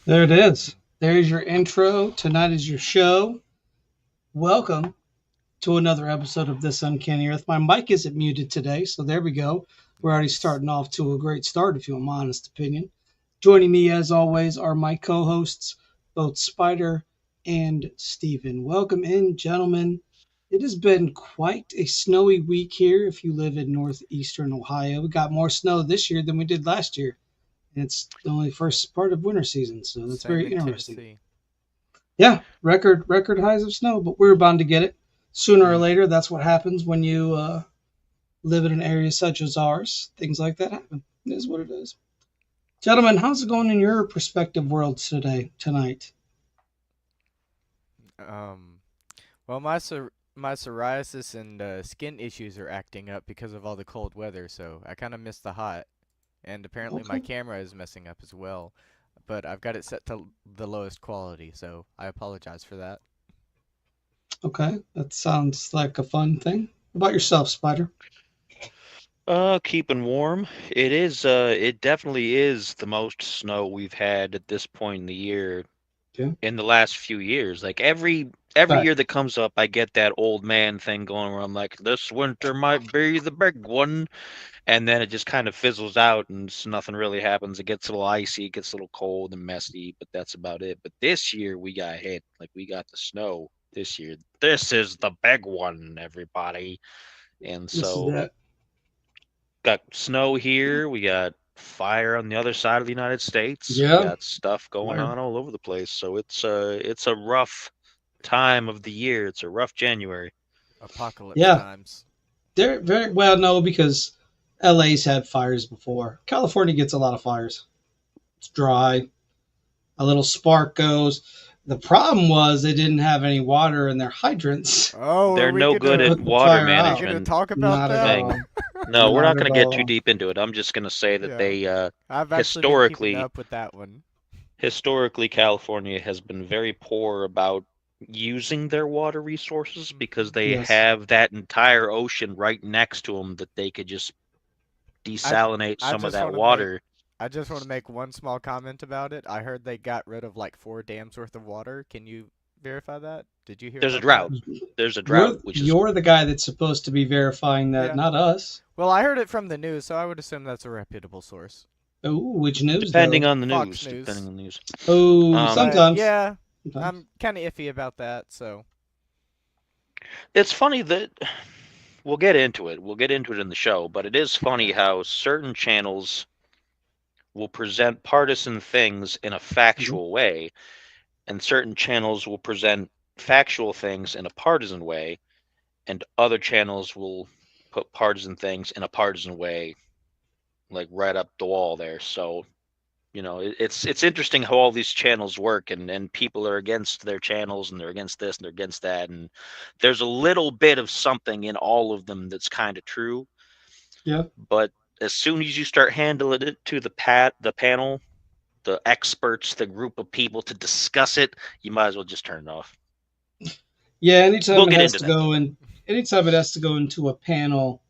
There it is. There's your intro. Tonight is your show. Welcome to another episode of This Uncanny Earth. My mic isn't muted today, so there we go. We're already Nice. starting off to a great start, if you want my honest opinion. Joining me, as always, are my co hosts, both Spider and Steven. Welcome in, gentlemen. It has been quite a snowy week here if you live in northeastern Ohio. We got more snow this year than we did last year. And it's only first part of winter season, so that's Same very in interesting. Tennessee. Yeah, record highs of snow, but we're bound to get it sooner or Mm. later. That's what happens when you live in an area such as ours. Things like that happen. It is what it is. Gentlemen, how's it going in your perspective worlds tonight? Um, well, my psoriasis and skin issues are acting up because of all the cold weather, so I kind of miss the hot. And apparently my Okay, camera is messing up as well, but I've got it set to the lowest quality, so I apologize for that. okay, that sounds like a fun thing. What about yourself, Spider? Keeping warm. It definitely is the most snow we've had at this point in the year Yeah, in the last few years. Like every fact. year that comes up, I get that old man thing going where I'm like, this winter might be the big one, and then it just kind of fizzles out and nothing really happens. It gets a little icy, it gets a little cold and messy, but that's about it. But this year we got hit. Like we got the snow this year. This is the big one, everybody. And This is so it. got snow here. We got fire on the other side of the United States. We Yeah, got stuff going fire. on all over the place. So it's a rough time of the year. It's a rough January. Apocalypse Yeah, times. they're very well. No, because LA's had fires before. California gets a lot of fires. It's dry. A little spark goes. The problem was they didn't have any water in their hydrants Oh, are They're we no to good gonna at put the water fire are we out. gonna management talk about Not at that? thing. all. No, we're not Not going at to get too all. deep into it. I'm just going to say that Yeah, they I've actually been keeping historically up with that one. historically California has been very poor about using their water resources because they Yes. have that entire ocean right next to them that they could just I desalinate I some of just that want to make water. I just want to make one small comment about it. I heard they got rid of like 4 dams worth of water. Can you verify that? Did you hear There's a about that? drought. There's a drought, You're which is you're the guy that's supposed to be verifying that, Yeah. not us. Well, I heard it from the news, so I would assume that's a reputable source. Oh, which news depending though? on the Fox news. Depending News. on the news. Oh, Um, But sometimes. yeah, Sometimes. I'm kind of iffy about that, so it's funny that we'll get into it. We'll get into it in the show, but it is funny okay. how certain channels will present partisan things in a Mhm. factual way, and certain channels will present factual things in a partisan way, and other channels will put partisan things in a partisan way, like right up the wall there. So it's interesting how all these channels work, and people are against their channels, and they're against this and they're against that, and there's a little bit of something in all of them that's kind of true, Yeah. but as soon as you start handling it to the panel, the experts, the group of people to discuss it, you might as well just turn it off. Yeah. We'll get into that though. Anytime it has to go into a panel,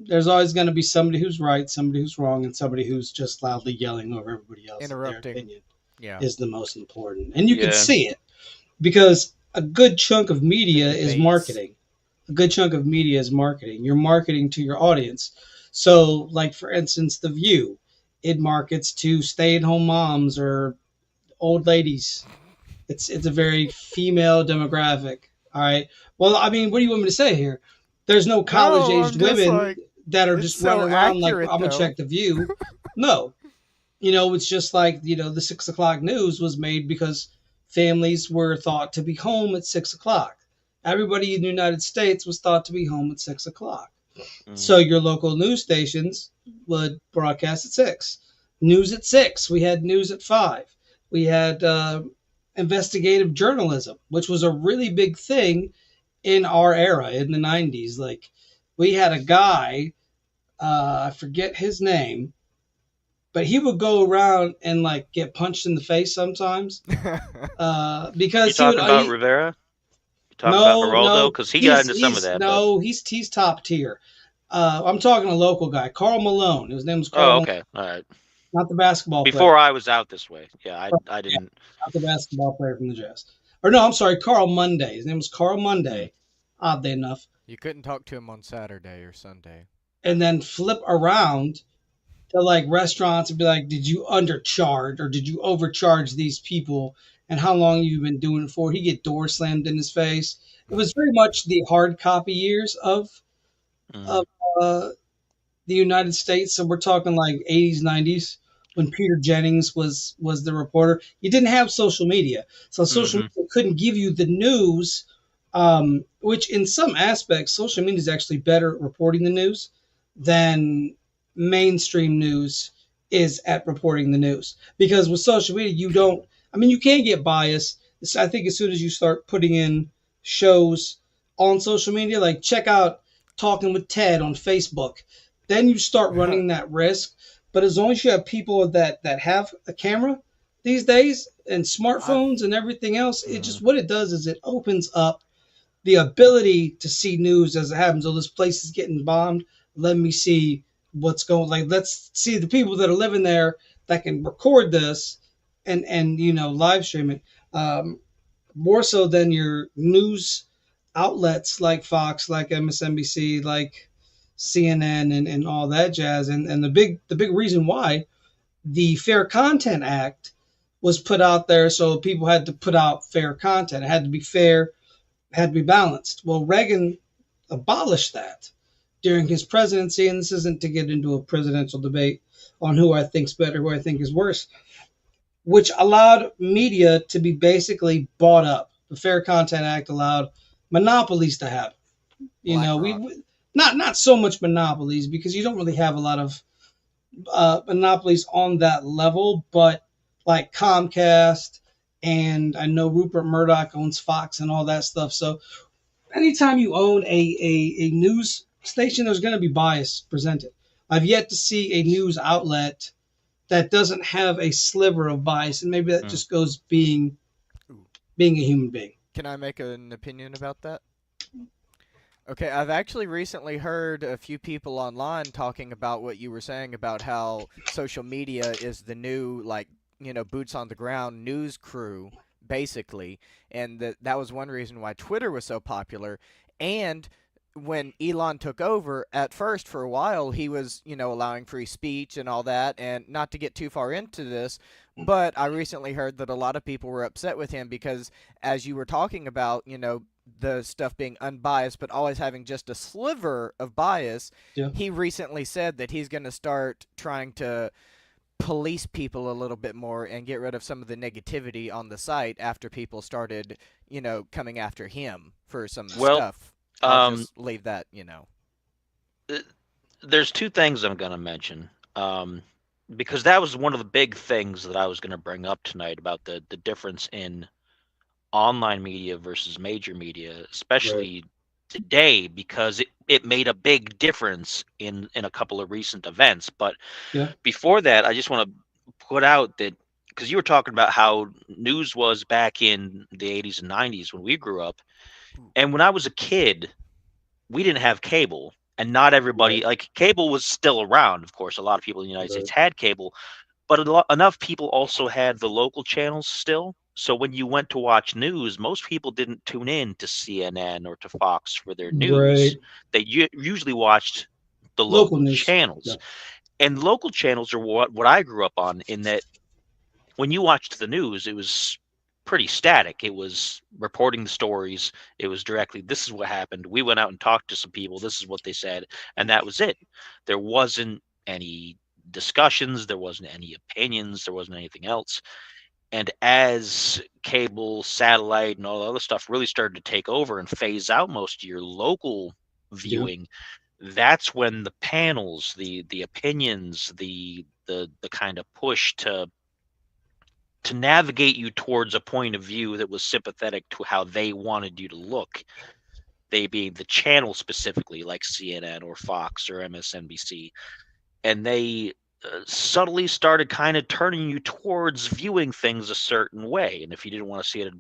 there's always going to be somebody who's right, somebody who's wrong, and somebody who's just loudly yelling over everybody else that their Interrupting. opinion Yeah. is the most important. And you can Yeah, see it because a good chunk of The media is debates. marketing. A good chunk of media is marketing. You're marketing to your audience. So, like for instance, The View, it markets to stay-at-home moms or old ladies. It's a very female demographic. All right. Well, I mean, what do you want me to say here? There's no No, college-aged I'm just women like that are it's just so running around like accurate I'm gonna though. check The View. No, it's just like the 6 o'clock news was made because families were thought to be home at 6 o'clock. Everybody in the United States was thought to be home at 6 o'clock. mm, So your local news stations would broadcast at 6. News at 6. We had news at 5. We had investigative journalism, which was a really big thing in our era in the 90s. Like we had a guy, I forget his name, but he would go around and like get punched in the face sometimes you because he would talking about he, Rivera? You talking about no, Geraldo? no, Because he got into some of he's that, but no he's top tier. I'm talking a local guy, Carl Malone. His name was Carl oh, Malone. okay, all right. not the basketball player. Before I was out this way. Yeah, I Yeah, didn't. not the basketball player from the Jazz. Or no, I'm sorry, Carl Monday. His name was Carl Monday, oddly enough. You couldn't talk to him on Saturday or Sunday. And then flip around to like restaurants and be like, did you undercharge or did you overcharge these people? And how long you've been doing it for? He get door slammed in his face. It was very much the hard copy years Mm, of the United States. So we're talking like 80s, 90s when Peter Jennings was the reporter. You didn't have social media, so social hmm media couldn't give you the news. Which in some aspects, social media is actually better at reporting the news than mainstream news is at reporting the news. Because with social media, you don't. I mean, you can get bias. I think as soon as you start putting in shows on social media, like check out Talking with Ted on Facebook, then you start running that risk. But as long as you have people that have a camera these days and I've smartphones and everything else, it hmm just what it does is it opens up the ability to see news as it happens. Oh, this place is getting bombed. Let me see what's going. Like, let's see the people that are living there that can record this and live stream it. More so than your news outlets like Fox, like MSNBC, like CNN, and all that jazz. And the big reason why the Fair Content Act was put out there, so people had to put out fair content. It had to be fair, had to be balanced. Well, Reagan abolished that during his presidency, and this isn't to get into a presidential debate on who I think's better, who I think is worse, which allowed media to be basically bought up. The Fair Content Act allowed monopolies to happen. BlackRock. We not so much monopolies because you don't really have a lot of monopolies on that level, but like Comcast, and I know Rupert Murdoch owns Fox and all that stuff. So anytime you own a news station, there's going to be bias presented. I've yet to see a news outlet that doesn't have a sliver of bias, and maybe that mm. just goes being Ooh. being a human being. Can I make an opinion about that? Okay, I've actually recently heard a few people online talking about what you were saying about how social media is the new, like, boots on the ground news crew, basically. And that was one reason why Twitter was so popular. And when Elon took over, at first, for a while, he was, allowing free speech and all that. And not to get too far into this, but I recently heard that a lot of people were upset with him because, as you were talking about, the stuff being unbiased, but always having just a sliver of bias, Yeah. he recently said that he's going to start trying to police people a little bit more and get rid of some of the negativity on the site after people started, coming after him for some Well, stuff. I'll um, just leave that. there's two things I'm going to mention. Because that was one of the big things that I was going to bring up tonight about the difference in online media versus major media, especially today, because it made a big difference in a couple of recent events. But Yeah. before that, I just want to put out that because you were talking about how news was back in the 80s and 90s when we grew up, and when I was a kid, we didn't have cable, and not everybody like cable was still around. Of course, a lot of people in the United States had cable, but enough people also had the local channels still. So when you went to watch news, most people didn't tune in to CNN or to Fox for their Right. news. They usually watched the Local local news. channels. Yeah. And local channels are what I grew up on, in that when you watched the news, it was pretty static. It was reporting the stories. It was directly, this is what happened. We went out and talked to some people. This is what they said. And that was it. There wasn't any discussions. There wasn't any opinions. There wasn't anything else. And as cable, satellite, and all the other stuff really started to take over and phase out most of your local viewing, that's when the panels, the opinions, the kind of push to navigate you towards a point of view that was sympathetic to how they wanted you to look, they being the channel specifically, like CNN or Fox or MSNBC, and they subtly started kind of turning you towards viewing things a certain way. And if you didn't want to see it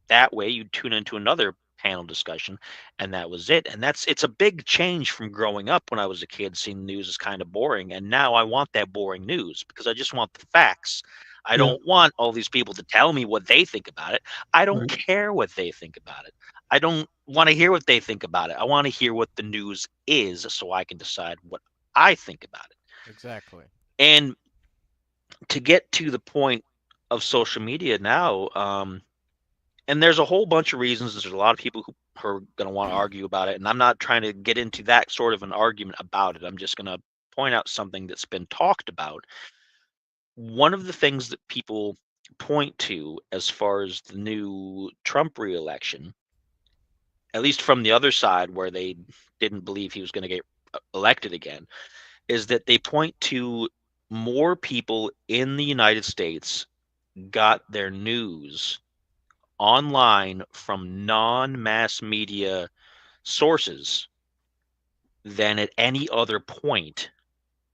that way, you'd tune into another panel discussion, and that was it. And it's a big change from growing up when I was a kid, seeing the news as kind of boring, and now I want that boring news because I just want the facts. I Yeah. don't want all these people to tell me what they think about it. I don't Right. care what they think about it. I don't want to hear what they think about it. I want to hear what the news is so I can decide what I think about it. Exactly. And to get to the point of social media now, and there's a whole bunch of reasons. There's a lot of people who are going to want to argue about it, and I'm not trying to get into that sort of an argument about it. I'm just going to point out something that's been talked about. One of the things that people point to as far as the new Trump reelection, at least from the other side where they didn't believe he was going to get elected again, is that they point to more people in the United States got their news online from non-mass media sources than at any other point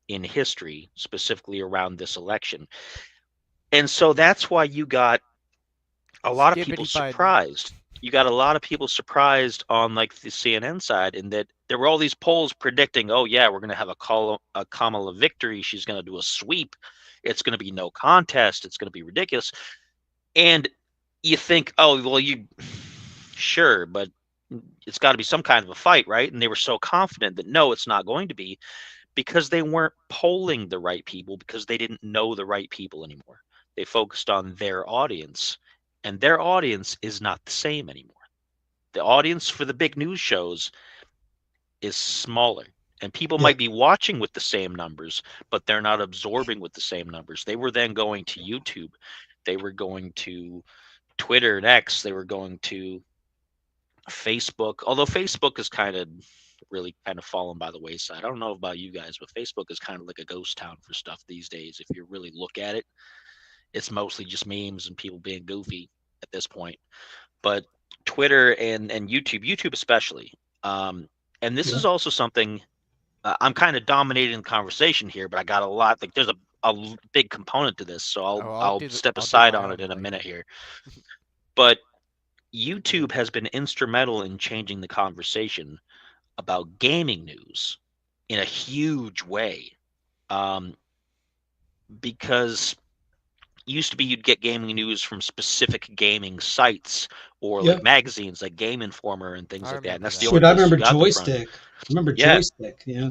in history, specifically around this election. And so that's why you got a lot of people Skibbity Biden. surprised. You got a lot of people surprised on like the CNN side in that there were all these polls predicting, oh yeah, we're going to have a Kamala victory. She's going to do a sweep. It's going to be no contest. It's going to be ridiculous. And you think, oh, well, sure, but it's got to be some kind of a fight, right? And they were so confident that no, it's not going to be, because they weren't polling the right people, because they didn't know the right people anymore. They focused on their audience, and their audience is not the same anymore. The audience for the big news shows is smaller, and people Yeah. might be watching with the same numbers, but they're not absorbing with the same numbers. They were then going to YouTube, they were going to Twitter and X, they were going to Facebook, although Facebook is really kind of fallen by the wayside. I don't know about you guys, but Facebook is kind of like a ghost town for stuff these days. If you really look at it, it's mostly just memes and people being goofy at this point. But Twitter and YouTube especially, and this Yeah. is also something I'm kind of dominating the conversation here, but I got a lot. Like there's a big component to this, so I'll step I'll do aside my on own it in a minute later. here. But YouTube has been instrumental in changing the conversation about gaming news in a huge way. Um, because used to be you'd get gaming news from specific gaming sites or Yeah. like magazines like Game Informer and things I like that. And remember that's the that. only Shoot, I places you remember got them from. Joystick. I remember Yeah. Joystick. Yeah.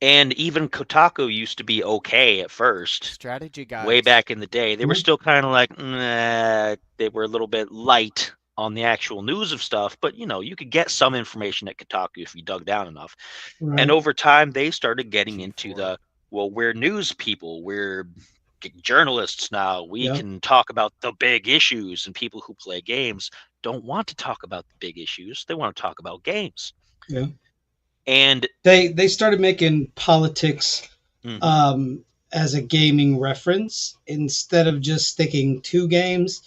And even Kotaku used to be okay at first, Strategy way guides. back in the day. They were Mhm. still kind of like, they were a little bit light on the actual news of stuff, but you could get some information at Kotaku if you dug down enough. Right. And over time, they started getting into G4. we're news people, we're journalists now. We Yeah. can talk about the big issues, and people who play games don't want to talk about the big issues. They want to talk about games. Yeah. And They started making politics mhm, as a gaming reference instead of just sticking to games.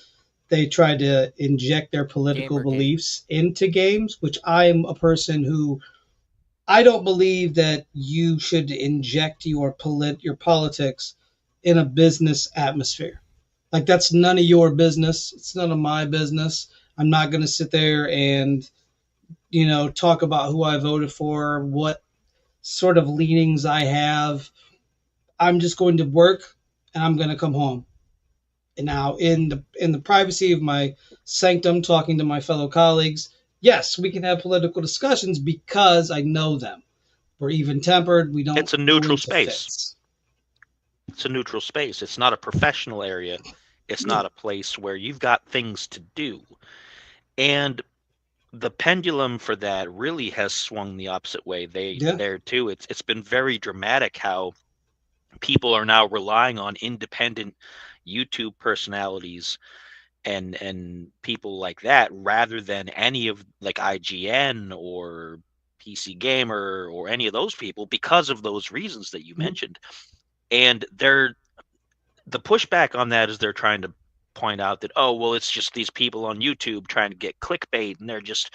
They tried to inject their political Gamergate. beliefs into games, which I'm a person who I don't believe that you should inject your politics in a business atmosphere. Like that's none of your business. It's none of my business. I'm not going to sit there and talk about who I voted for, what sort of leanings I have. I'm just going to work and I'm going to come home. And now in the privacy of my sanctum, talking to my fellow colleagues, yes, we can have political discussions because I know them. We're even tempered. We don't it's a go neutral into space. fits. It's a neutral space. It's not a professional area. It's not a place where you've got things to do. And the pendulum for that really has swung the opposite way. Yeah. There too. It's been very dramatic how people are now relying on independent YouTube personalities and people like that rather than any of like IGN or PC Gamer or any of those people because of those reasons that you Mhm. mentioned. And the pushback on that is they're trying to point out that, oh, well, it's just these people on YouTube trying to get clickbait and they're just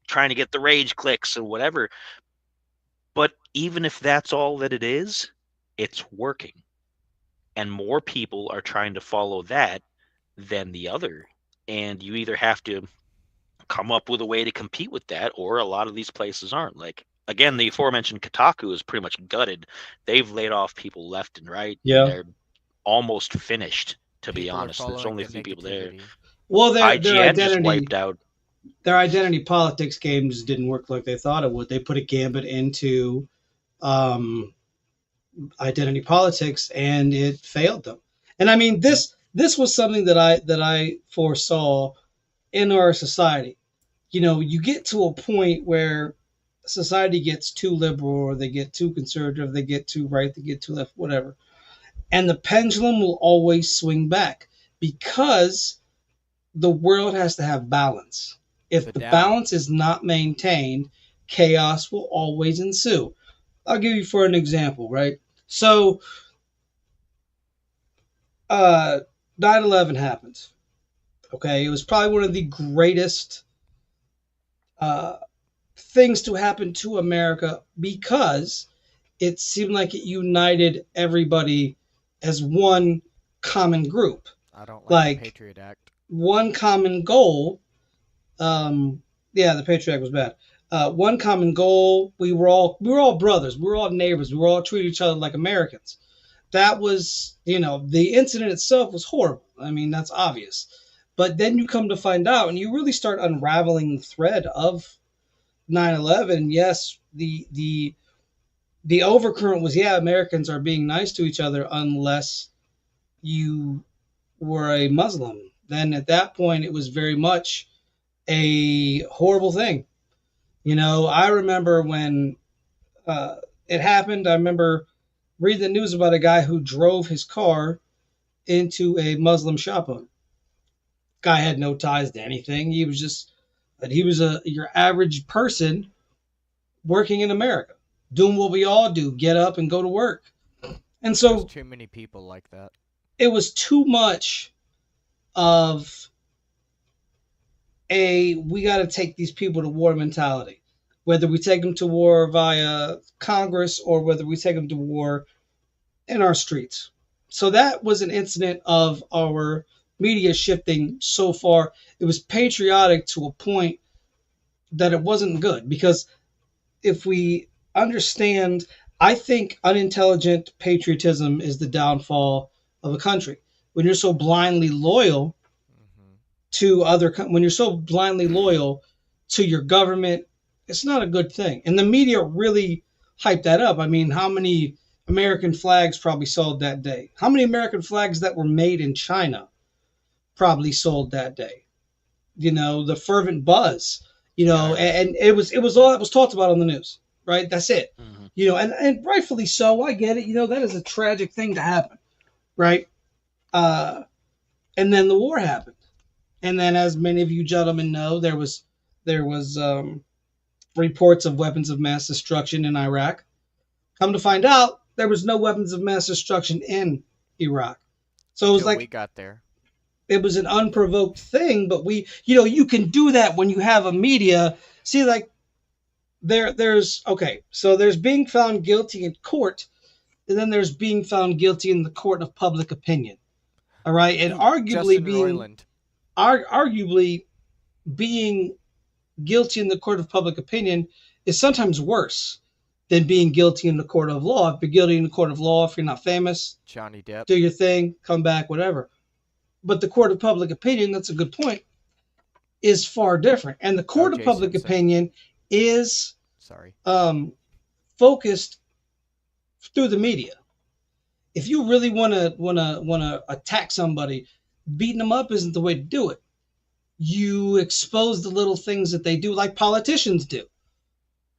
trying to get the rage clicks and whatever. But even if that's all that it is, it's working. And more people are trying to follow that than the other. And you either have to come up with a way to compete with that, or a lot of these places aren't. Like, again, the aforementioned Kotaku is pretty much gutted. They've laid off people left and right, and Yeah. they're almost finished, to be People are honest. There's following only a the few people there. negativity. Well, IGN just wiped out. their identity politics games didn't work like they thought it would. They put a gambit into identity politics, and it failed them. And I mean, this was something that I foresaw in our society. You know, you get to a point where society gets too liberal, or they get too conservative, they get too right, they get too left, whatever, and the pendulum will always swing back because the world has to have balance. If the balance is not maintained, chaos will always ensue. I'll give you for an example, right? So, 9/11 happened. Okay, it was probably one of the greatest things to happen to America because it seemed like it united everybody as one common group. I don't like the Patriot Act. One common goal. Yeah, the Patriot Act was bad. One common goal. We were all brothers. We were all neighbors. We were all treating each other like Americans. That was, the incident itself was horrible. I mean, that's obvious. But then you come to find out, and you really start unraveling the thread of 9/11. Yes, the overcurrent was, Americans are being nice to each other unless you were a Muslim. Then at that point, it was very much a horrible thing. I remember when it happened. I remember reading the news about a guy who drove his car into a Muslim shop owner. Guy had no ties to anything. He was your average person working in America, doing what we all do, get up and go to work. And so there's too many people like that. It was too much of we got to take these people to war mentality, whether we take them to war via Congress or whether we take them to war in our streets. So that was an incident of our media shifting so far. It was patriotic to a point that it wasn't good, because if we understand, I think unintelligent patriotism is the downfall of a country. When you're so blindly loyal to when you're so blindly loyal to your government, it's not a good thing. And the media really hyped that up. I mean, how many American flags probably sold that day? How many American flags that were made in China probably sold that day? The fervent buzz, and it was all that was talked about on the news, right? That's it. And rightfully so. I get it. That is a tragic thing to happen, right? And then the war happened. And then, as many of you gentlemen know, there was reports of weapons of mass destruction in Iraq. Come to find out, there was no weapons of mass destruction in Iraq. So it was like we got there. It was an unprovoked thing, but you can do that when you have a media. See, like there's being found guilty in court, and then there's being found guilty in the court of public opinion. All right, and arguably being guilty in the court of public opinion is sometimes worse than being guilty in the court of law. If you're guilty in the court of law, if you're not famous, Johnny Depp, do your thing, come back, whatever. But the court of public opinion, that's a good point, is far different. And the court of public opinion is focused through the media. If you really want to attack somebody, beating them up isn't the way to do it. You expose the little things that they do, like politicians do.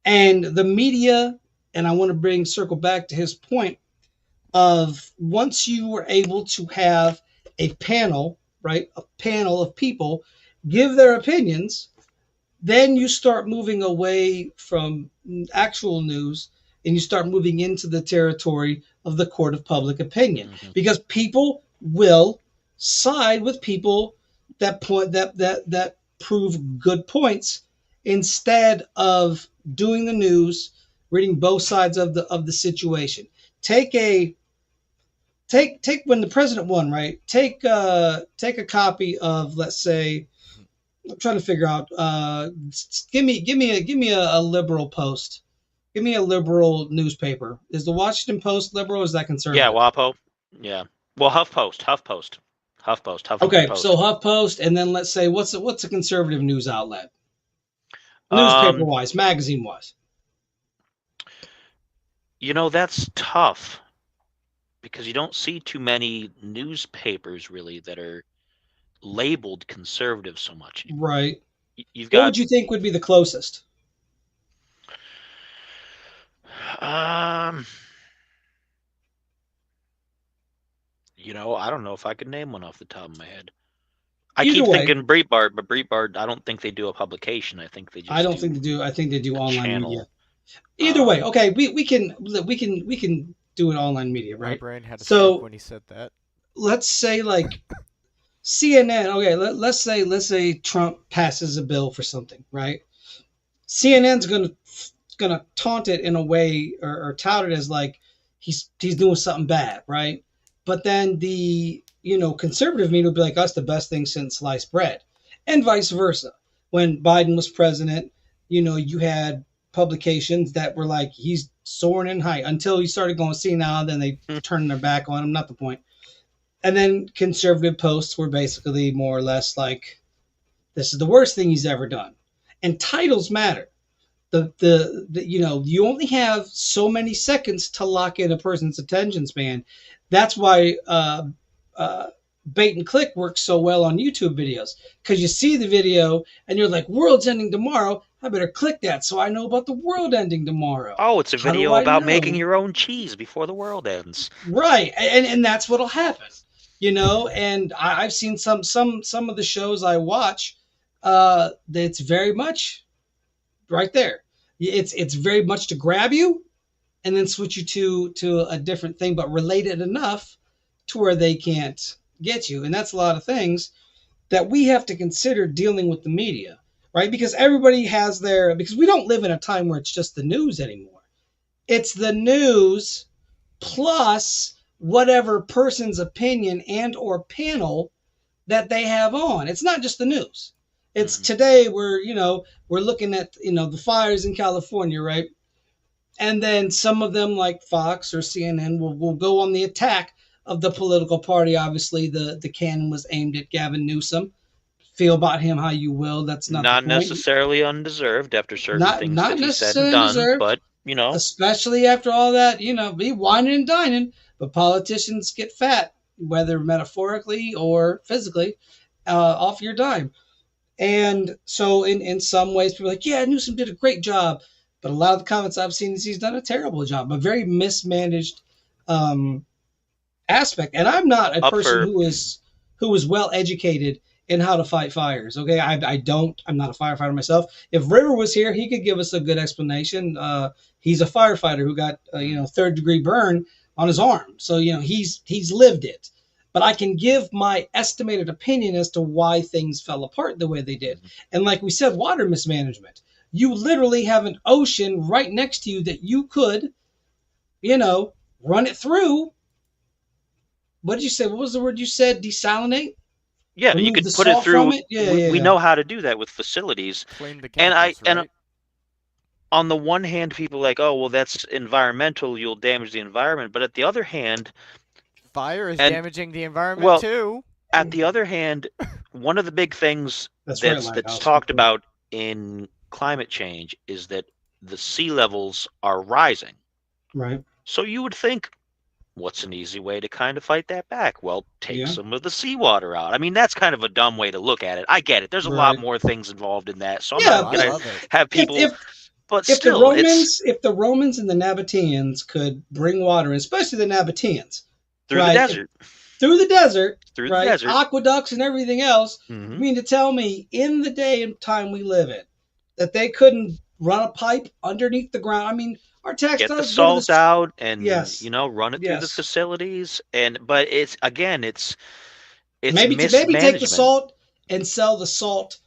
And the media, and I want to circle back to his point of once you were able to have a panel, right? A panel of people give their opinions, then you start moving away from actual news and you start moving into the territory of the court of public opinion, because people will side with people that prove good points instead of doing the news, reading both sides of the situation. Take when the president won, right? Take a copy of, let's say, I'm trying to figure out. Give me a liberal post. Give me a liberal newspaper. Is the Washington Post liberal or is that Yeah, conservative? WAPO. Yeah. Well, Huffington Okay, so Post. HuffPost, and then let's say what's a conservative news outlet, newspaper Um, wise, magazine wise. that's tough because you don't see too many newspapers really that are labeled conservative so much. Right. You've What got would you think would be the closest? um, I don't know if I could name one off the top of my head. I Either keep way, thinking Breitbart, but Breitbart, I don't think they do a publication. I think they I just don't think they do do. I think they do a online media. channel. Either way, okay, we can do an online media, My right? brain had a stroke So when he said that. let's say like CNN. Okay, let's say Trump passes a bill for something, right? CNN's gonna taunt it in a way or tout it as like he's doing something bad, right? But then the conservative media will be like, "That's the best thing since sliced bread," and vice versa. When Biden was president, you had publications that were like he's soaring in height until he started going senile. Then they turned their back on him. Not the point. And then conservative posts were basically more or less like, "This is the worst thing he's ever done." And titles matter. You only have so many seconds to lock in a person's attention span. That's why bait and click works so well on YouTube videos, because you see the video and you're like, "World's ending tomorrow, I better click that so I know about the world ending tomorrow." Oh, it's a How do video I about making know? your own cheese before the world ends. Right, and that's what'll happen. And I've seen some of the shows I watch. It's very much right there. It's very much to grab you and then switch you to a different thing, but related enough to where they can't get you. And that's a lot of things that we have to consider dealing with the media, right? Because everybody has because we don't live in a time where it's just the news anymore. It's the news plus whatever person's opinion and or panel that they have on. It's not just the news. It's today we're looking at the fires in California, right? And then some of them like Fox or CNN will go on the attack of the political party. Obviously, the cannon was aimed at Gavin Newsom. Feel about him how you will. That's not the Not point. necessarily undeserved after certain things Not that he said and necessarily done, deserved, but especially after all that. Be whining and dining, but politicians get fat, whether metaphorically or physically, off your dime. And so in some ways, people are like, "Yeah, Newsom did a great job." But a lot of the comments I've seen is he's done a terrible job, a very mismanaged um, aspect. And I'm not a up person for who is well educated in how to fight fires. Okay, I'm not a firefighter myself. If River was here, he could give us a good explanation. He's a firefighter who got third degree burn on his arm, so he's lived it. But I can give my estimated opinion as to why things fell apart the way they did. And like we said, water mismanagement. You literally have an ocean right next to you that you could, run it through. What did you say? What was the word you said? Desalinate? Yeah, you Remove could the put it salt from through. it? Yeah, We yeah. know how to do that with facilities. Clean the And chemicals, and right? on the one hand, people are like, "Oh, well, that's environmental. You'll damage the environment." But at the other hand, Fire is and damaging the environment well, too. at the other hand, one of the big things That's right, that's Lighthouse. talked about in climate change is that the sea levels are rising. Right. So you would think, what's an easy way to kind of fight that back? Well, take Yeah. some of the seawater out. I mean, that's kind of a dumb way to look at it. I get it. There's a lot Right. more things involved in that. So I'm Yeah, not I going love to it. have people, but If still, the Romans and the Nabateans could bring water, especially the Nabateans, through right, the desert. through the desert, Through right, the desert. aqueducts and everything else, Mhm. you mean to tell me in the day and time we live in that they couldn't run a pipe underneath the ground? I mean, our tax Get the dollars go to salt out and Yes. run it through the Yes. facilities. But it's maybe mismanagement. take the salt and sell the salt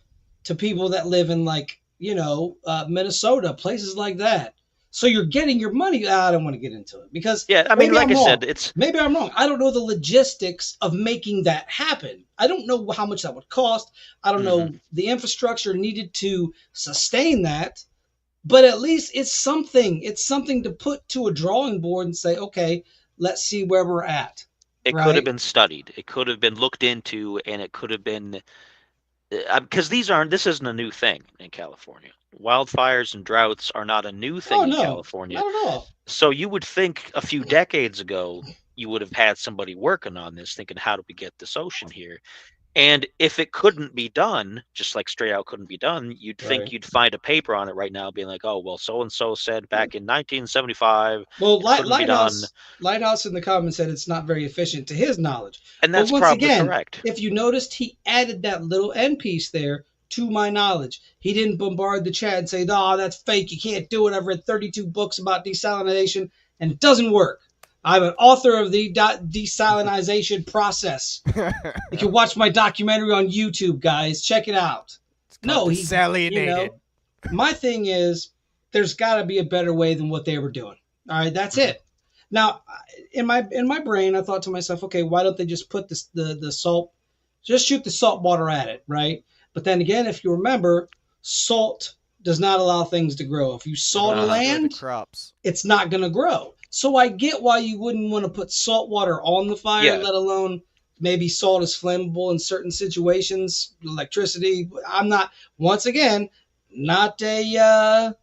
to people that live in like Minnesota, places like that. So you're getting your money. I don't want to get into it because Yeah, I mean, maybe like I'm I wrong. said, it's Maybe I'm wrong. I don't know the logistics of making that happen. I don't know how much that would cost. I don't know the infrastructure needed to sustain that. But at least it's something. It's something to put to a drawing board and say, okay, let's see where we're at. it could have Right? been studied. It could have been looked into, and it could have been because this isn't a new thing in California. Wildfires and droughts are not a new thing Oh in no, California. not at all. So you would think a few decades ago you would have had somebody working on this, thinking, how do we get this ocean here? And if it couldn't be done, just like straight out couldn't be done, you'd think Right. you'd find a paper on it right now being like, oh, well, so and so said back in 1975 Well, it couldn't be done. Lighthouse in the comments said it's not very efficient to his knowledge. And But that's once probably again, correct. if you noticed, he added that little end piece there to my knowledge. He didn't bombard the chat and say, "Oh, that's fake. You can't do it. I've read 32 books about desalination, and it doesn't work. I'm an author of the desalinization process. You can watch my documentary on YouTube, guys. Check it out." No, he, desalinated. my thing is, there's got to be a better way than what they were doing. All right, that's it. Now, in my brain, I thought to myself, okay, why don't they just put the salt, just shoot the salt water at it, right? But then again, if you remember, salt does not allow things to grow. If you salt a land, crops. it's not going to grow. So I get why you wouldn't want to put salt water on the fire, Yeah. let alone maybe salt is flammable in certain situations, electricity. I'm not, once again, not a yeah,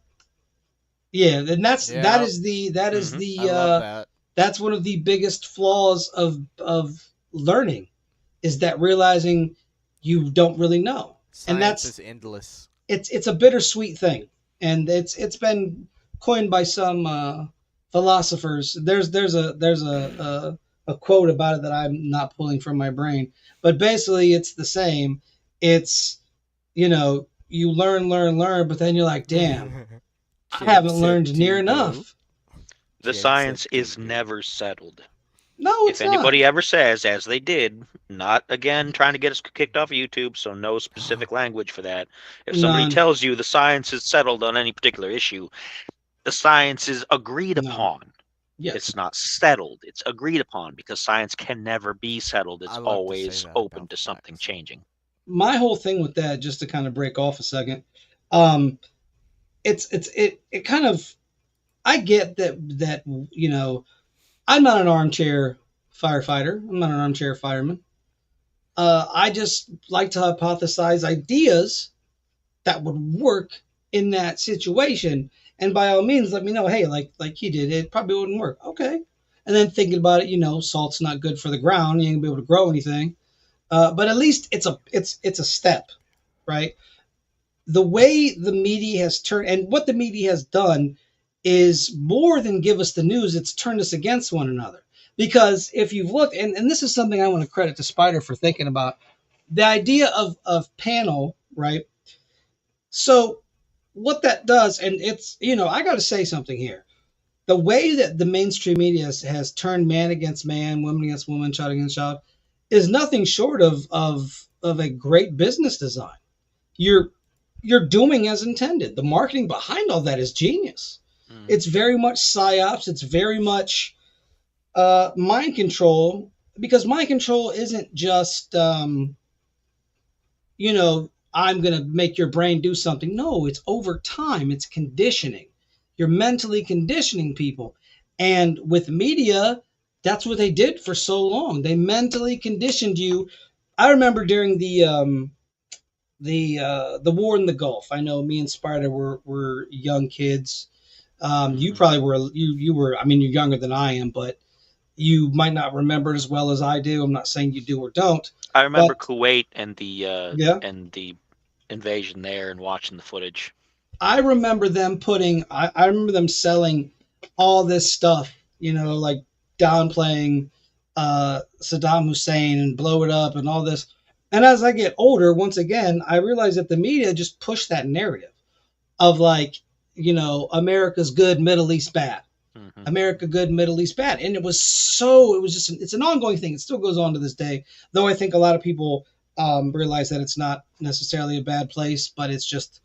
and that Yeah. is the Mhm. I love that. that's one of the biggest flaws of learning, is that realizing you don't really know. And Science that's is endless. it's a bittersweet thing, and it's been coined by some philosophers. There's a quote about it that I'm not pulling from my brain, but basically it's the same. It's, you learn, but then you're like, damn, I haven't learned near enough. The science is never settled. No, If it's not. anybody ever says, as they did, not again trying to get us kicked off of YouTube, so no specific language for that. If somebody None. tells you the science is settled on any particular issue, the science is agreed No. upon. Yes. It's not settled. It's agreed upon, because science can never be settled. It's I love to always say that open about to something facts. changing. My whole thing with that, just to kind of break off a second, it kind of, I get that I'm not an armchair firefighter. I'm not an armchair fireman. I just like to hypothesize ideas that would work in that situation, and by all means, let me know. Hey, like he did, it probably wouldn't work. Okay, and then thinking about it, salt's not good for the ground. You ain't gonna be able to grow anything. But at least it's a step, right? The way the media has turned, and what the media has done, is more than give us the news. It's turned us against one another. Because if you've looked, and this is something I want to credit to Spider for thinking about, the idea of panel, right? So what that does, and it's, I got to say something here. The way that the mainstream media has turned man against man, woman against woman, child against child, is nothing short of a great business design. You're doing as intended. The marketing behind all that is genius. It's very much psyops. It's very much mind control, because mind control isn't just I'm going to make your brain do something. No, it's over time. It's conditioning. You're mentally conditioning people. And with media, that's what they did for so long. They mentally conditioned you. I remember during the war in the Gulf. I know me and Spider were young kids. You probably were. You were. I mean, you're younger than I am, but you might not remember it as well as I do. I'm not saying you do or don't. I remember But Kuwait and the invasion there, and watching the footage. I remember them I remember them selling all this stuff, like downplaying Saddam Hussein and blow it up and all this. And as I get older, once again, I realize that the media just pushed that narrative of America's good, Middle East bad. America good, Middle East bad. And it's an ongoing thing. It still goes on to this day, though I think a lot of people realize that it's not necessarily a bad place, but it's just,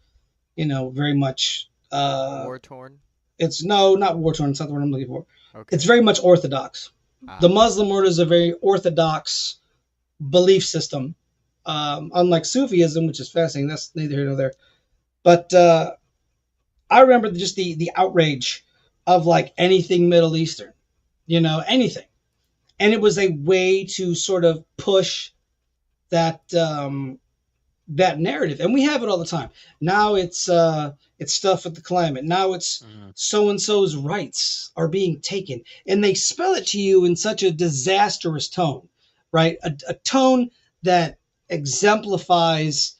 very much war torn. It's no, not war torn. It's not the word I'm looking for. Okay. It's very much orthodox. Ah. The Muslim world is a very orthodox belief system, unlike Sufism, which is fascinating. That's neither here nor there. But I remember just the outrage of like anything Middle Eastern, anything, and it was a way to sort of push that that narrative, and we have it all the time. Now it's stuff with the climate. Now it's so and so's rights are being taken, and they spell it to you in such a disastrous tone, right? A tone that exemplifies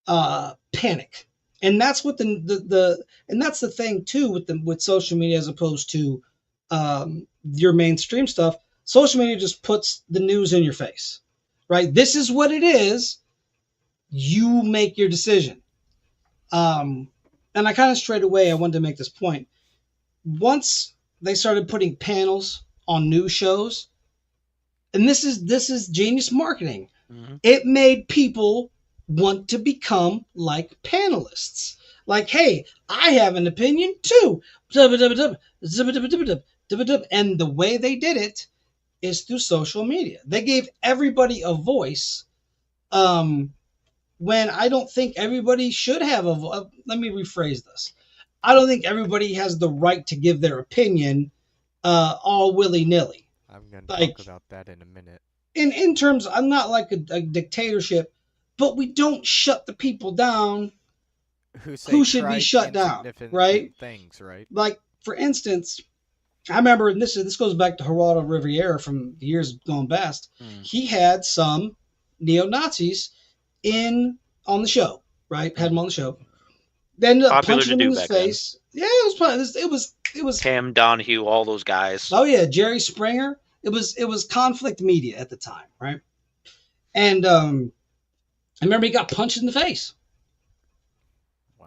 panic, and that's what and that's the thing too with social media as opposed to your mainstream stuff. Social media just puts the news in your face, right? This is what it is. You make your decision. And I kind of straight away, I wanted to make this point. Once they started putting panels on news shows, and this is genius marketing. It made people want to become like panelists. Like, hey, I have an opinion too. And the way they did it is through social media. They gave everybody a voice. When I don't think everybody should have let me rephrase this. I don't think everybody has the right to give their opinion all willy-nilly. I'm going to talk about that in a minute. In terms, I'm not like a dictatorship, but we don't shut the people down who should be shut down, right? Things, right? Like, for instance, I remember, and this goes back to Geraldo Rivera from years gone past. He had some neo-Nazis on the show, right? Had him on the show. Then punched him in his face. Then. Yeah, it was Cam Donahue, all those guys. Oh yeah, Jerry Springer. It was conflict media at the time, right? And I remember he got punched in the face. Wow.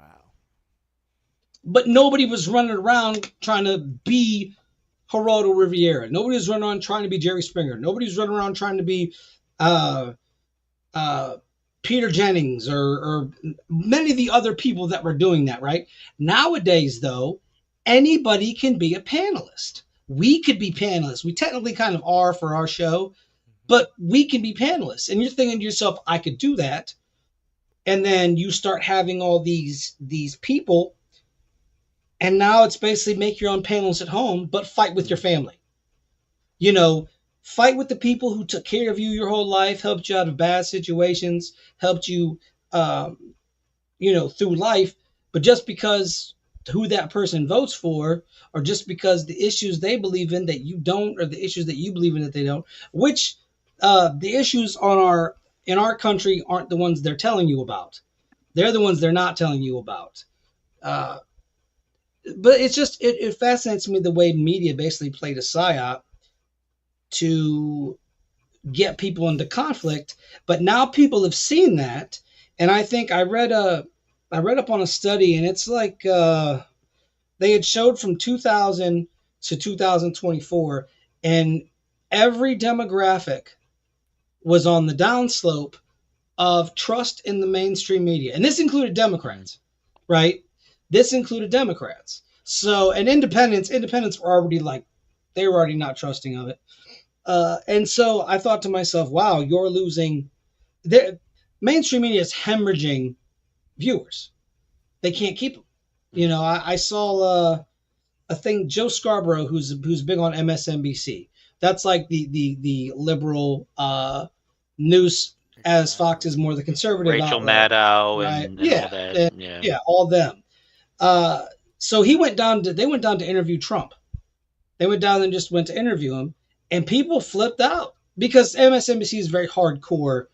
But nobody was running around trying to be Geraldo Rivera. Nobody was running around trying to be Jerry Springer. Nobody was running around trying to be Peter Jennings or many of the other people that were doing that, right? Nowadays, though, anybody can be a panelist. We could be panelists. We technically kind of are for our show, but we can be panelists. And you're thinking to yourself, I could do that. And then you start having all these people, and now it's basically make your own panels at home, but fight with your family. Fight with the people who took care of you your whole life, helped you out of bad situations, helped you, through life. But just because who that person votes for, or just because the issues they believe in that you don't, or the issues that you believe in that they don't, which the issues in our country aren't the ones they're telling you about. They're the ones they're not telling you about. But it's just, it fascinates me the way media basically played a psyop to get people into conflict. But now people have seen that, and I think I read up on a study, and it's like they had showed from 2000 to 2024, and every demographic was on the downslope of trust in the mainstream media, and this included Democrats, right? This included Democrats. So, and independents were already they were already not trusting of it. And so I thought to myself, wow, you're losing. Mainstream media is hemorrhaging viewers. They can't keep them. I saw a thing, Joe Scarborough, who's big on MSNBC. That's like the liberal news, as Fox is more the conservative. Rachel outlet, Maddow right? and all that. Yeah, all them. So they went down to interview Trump. They went down and just went to interview him. And people flipped out because MSNBC is very hardcore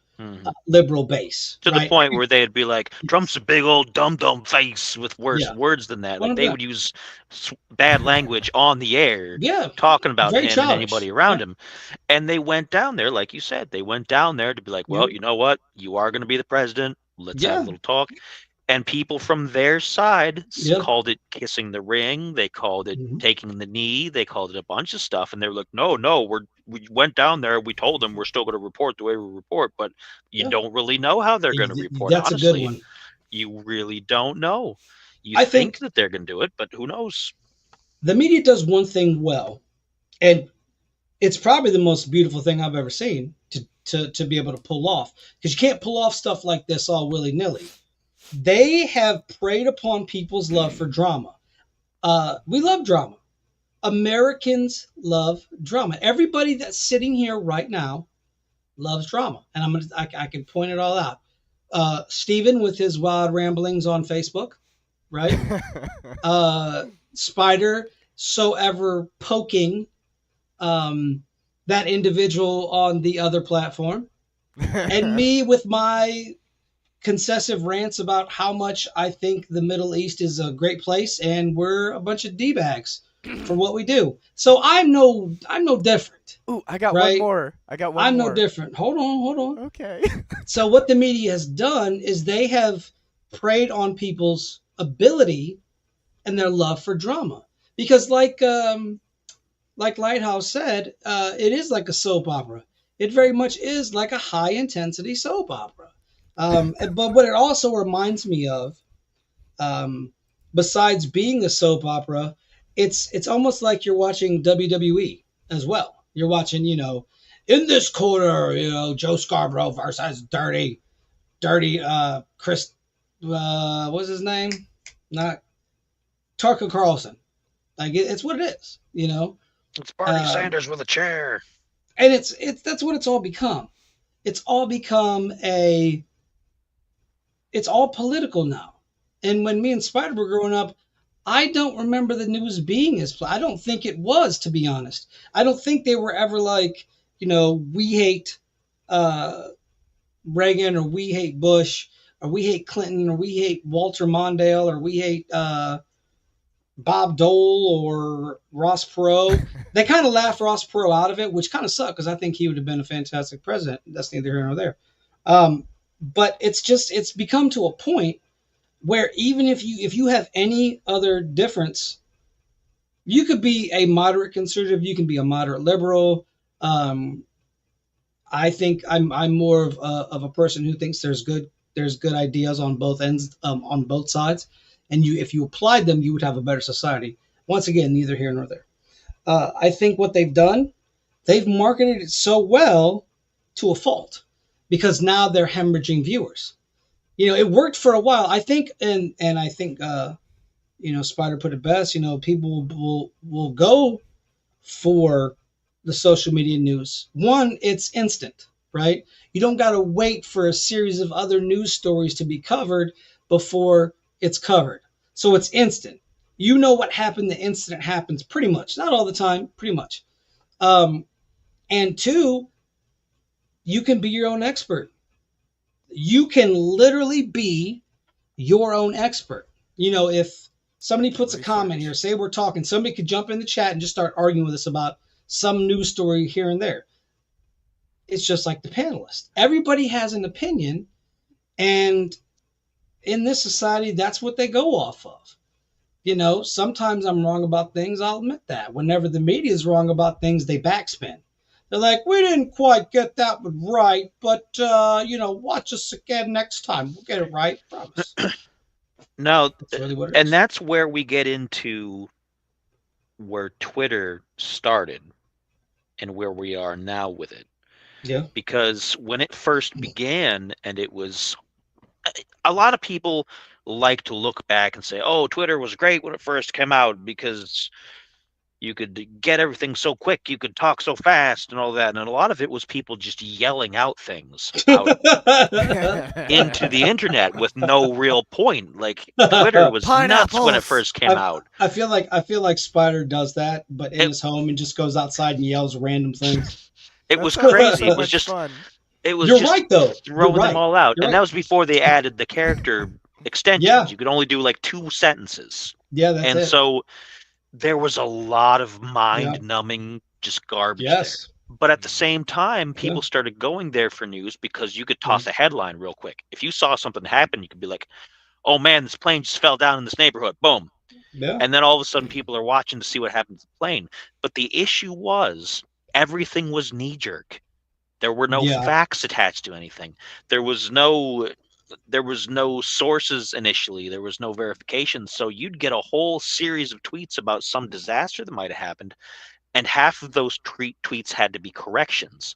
liberal base. To the point where they'd be like, Trump's a big old dumb face with worse words than that. Like they would use bad language on the air, talking about him and anybody around him. And they went down there, like you said, they went down there to be like, well, you know what? You are going to be the president. Let's have a little talk. And people from their side called it kissing the ring. They called it taking the knee. They called it a bunch of stuff. And they were like, no, we went down there. We told them we're still going to report the way we report. But you don't really know how they're going to report. That's honestly. A good one. You really don't know. I think that they're going to do it, but who knows? The media does one thing well, and it's probably the most beautiful thing I've ever seen to be able to pull off, because you can't pull off stuff like this all willy-nilly. They have preyed upon people's love for drama. We love drama. Americans love drama. Everybody that's sitting here right now loves drama, and I can point it all out. Steven with his wild ramblings on Facebook, right? Spider so ever poking that individual on the other platform, and me with my concessive rants about how much I think the Middle East is a great place and we're a bunch of D-bags for what we do. So I'm no different. Ooh, I got right? one more. I'm no different. Hold on. Okay. So what the media has done is they have preyed on people's ability and their love for drama. Because like Lighthouse said, it is like a soap opera. It very much is like a high intensity soap opera. But what it also reminds me of, besides being a soap opera, it's almost like you're watching WWE as well. You're watching, in this quarter, Joe Scarborough versus dirty Chris, what's his name? Not Tucker Carlson. Like it's what it is, It's Bernie Sanders with a chair. And that's what it's all become. It's all become it's all political now. And when me and Spider were growing up, I don't remember the news being I don't think it was, to be honest. I don't think they were ever like, we hate Reagan, or we hate Bush, or we hate Clinton, or we hate Walter Mondale, or we hate Bob Dole or Ross Perot. They kind of laughed Ross Perot out of it, which kind of sucked because I think he would have been a fantastic president. That's neither here nor there. But it's become to a point where even if you have any other difference, you could be a moderate conservative, you can be a moderate liberal. I think I'm more of a person who thinks there's good ideas on both ends, on both sides, and if you applied them, you would have a better society. Once again, neither here nor there. I think what they've done, they've marketed it so well to a fault, because now they're hemorrhaging viewers. It worked for a while, I think, and I think Spider put it best. People will go for the social media news. One, it's instant, right? You don't got to wait for a series of other news stories to be covered before it's covered. So it's instant. You know what happened the instant it happens, pretty much. Not all the time, pretty much. And two, you can be your own expert. You can literally be your own expert. If somebody puts a comment here, say we're talking, somebody could jump in the chat and just start arguing with us about some news story here and there. It's just like the panelists. Everybody has an opinion, and in this society, that's what they go off of. Sometimes I'm wrong about things. I'll admit that. Whenever the media is wrong about things, they backspin. They're like, we didn't quite get that one right, but, watch us again next time. We'll get it right, promise. No, That's really what it and is. that's where we get into where Twitter started and where we are now with it. Yeah. Because when it first began, and it was, a lot of people like to look back and say, oh, Twitter was great when it first came out because you could get everything so quick, you could talk so fast and all that. And a lot of it was people just yelling out things out into the internet with no real point. Like, Twitter was nuts when it first came out. I feel like Spider does that, but in his home, and just goes outside and yells random things. It was crazy. It was just fun. It was You're just right, though. throwing You're right. them all out. You're And right. that was before they added the character extensions. Yeah. You could only do like 2 sentences. Yeah, that's And it. so there was a lot of mind-numbing just garbage there. But at the same time, people started going there for news because you could toss a headline real quick. If you saw something happen, you could be like, oh man, this plane just fell down in this neighborhood. Boom. Yeah. And then all of a sudden people are watching to see what happens to the plane. But the issue was everything was knee-jerk. There were no facts attached to anything. There was no there was no sources initially. There was no verification. So you'd get a whole series of tweets about some disaster that might have happened, and half of those tweets had to be corrections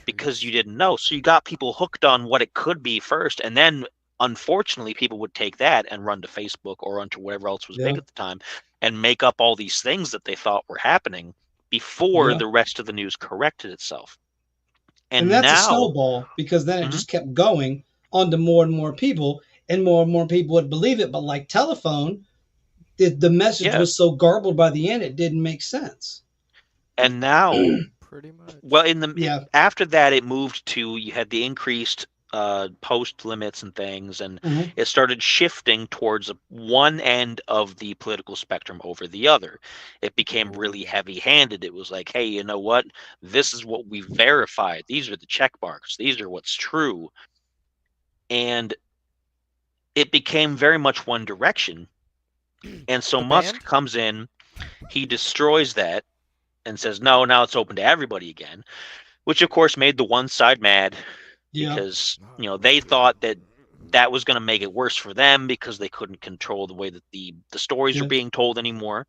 because you didn't know. So you got people hooked on what it could be first, and then unfortunately people would take that and run to Facebook or onto whatever else was big at the time and make up all these things that they thought were happening before the rest of the news corrected itself. And that's a snowball, because then it just kept going on to more and more people, and more people would believe it. But like telephone, the message was so garbled by the end, it didn't make sense. And now, pretty much. Well, after that, it moved to, you had the increased post limits and things, and it started shifting towards one end of the political spectrum over the other. It became really heavy-handed. It was like, hey, you know what? This is what we verified. These are the check marks. These are what's true. And it became very much one direction. And so Musk comes in, he destroys that, and says, no, now it's open to everybody again, which of course made the one side mad. Because they thought that was going to make it worse for them because they couldn't control the way that the stories are being told anymore.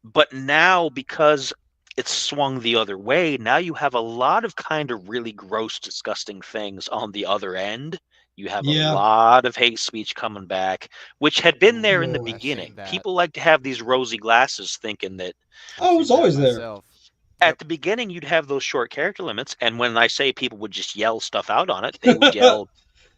But now, because it's swung the other way, now you have a lot of kind of really gross, disgusting things on the other end. You have a lot of hate speech coming back, which had been there in the beginning. People like to have these rosy glasses thinking that... Oh, it was always there. At the beginning, you'd have those short character limits, and when I say people would just yell stuff out on it, they would yell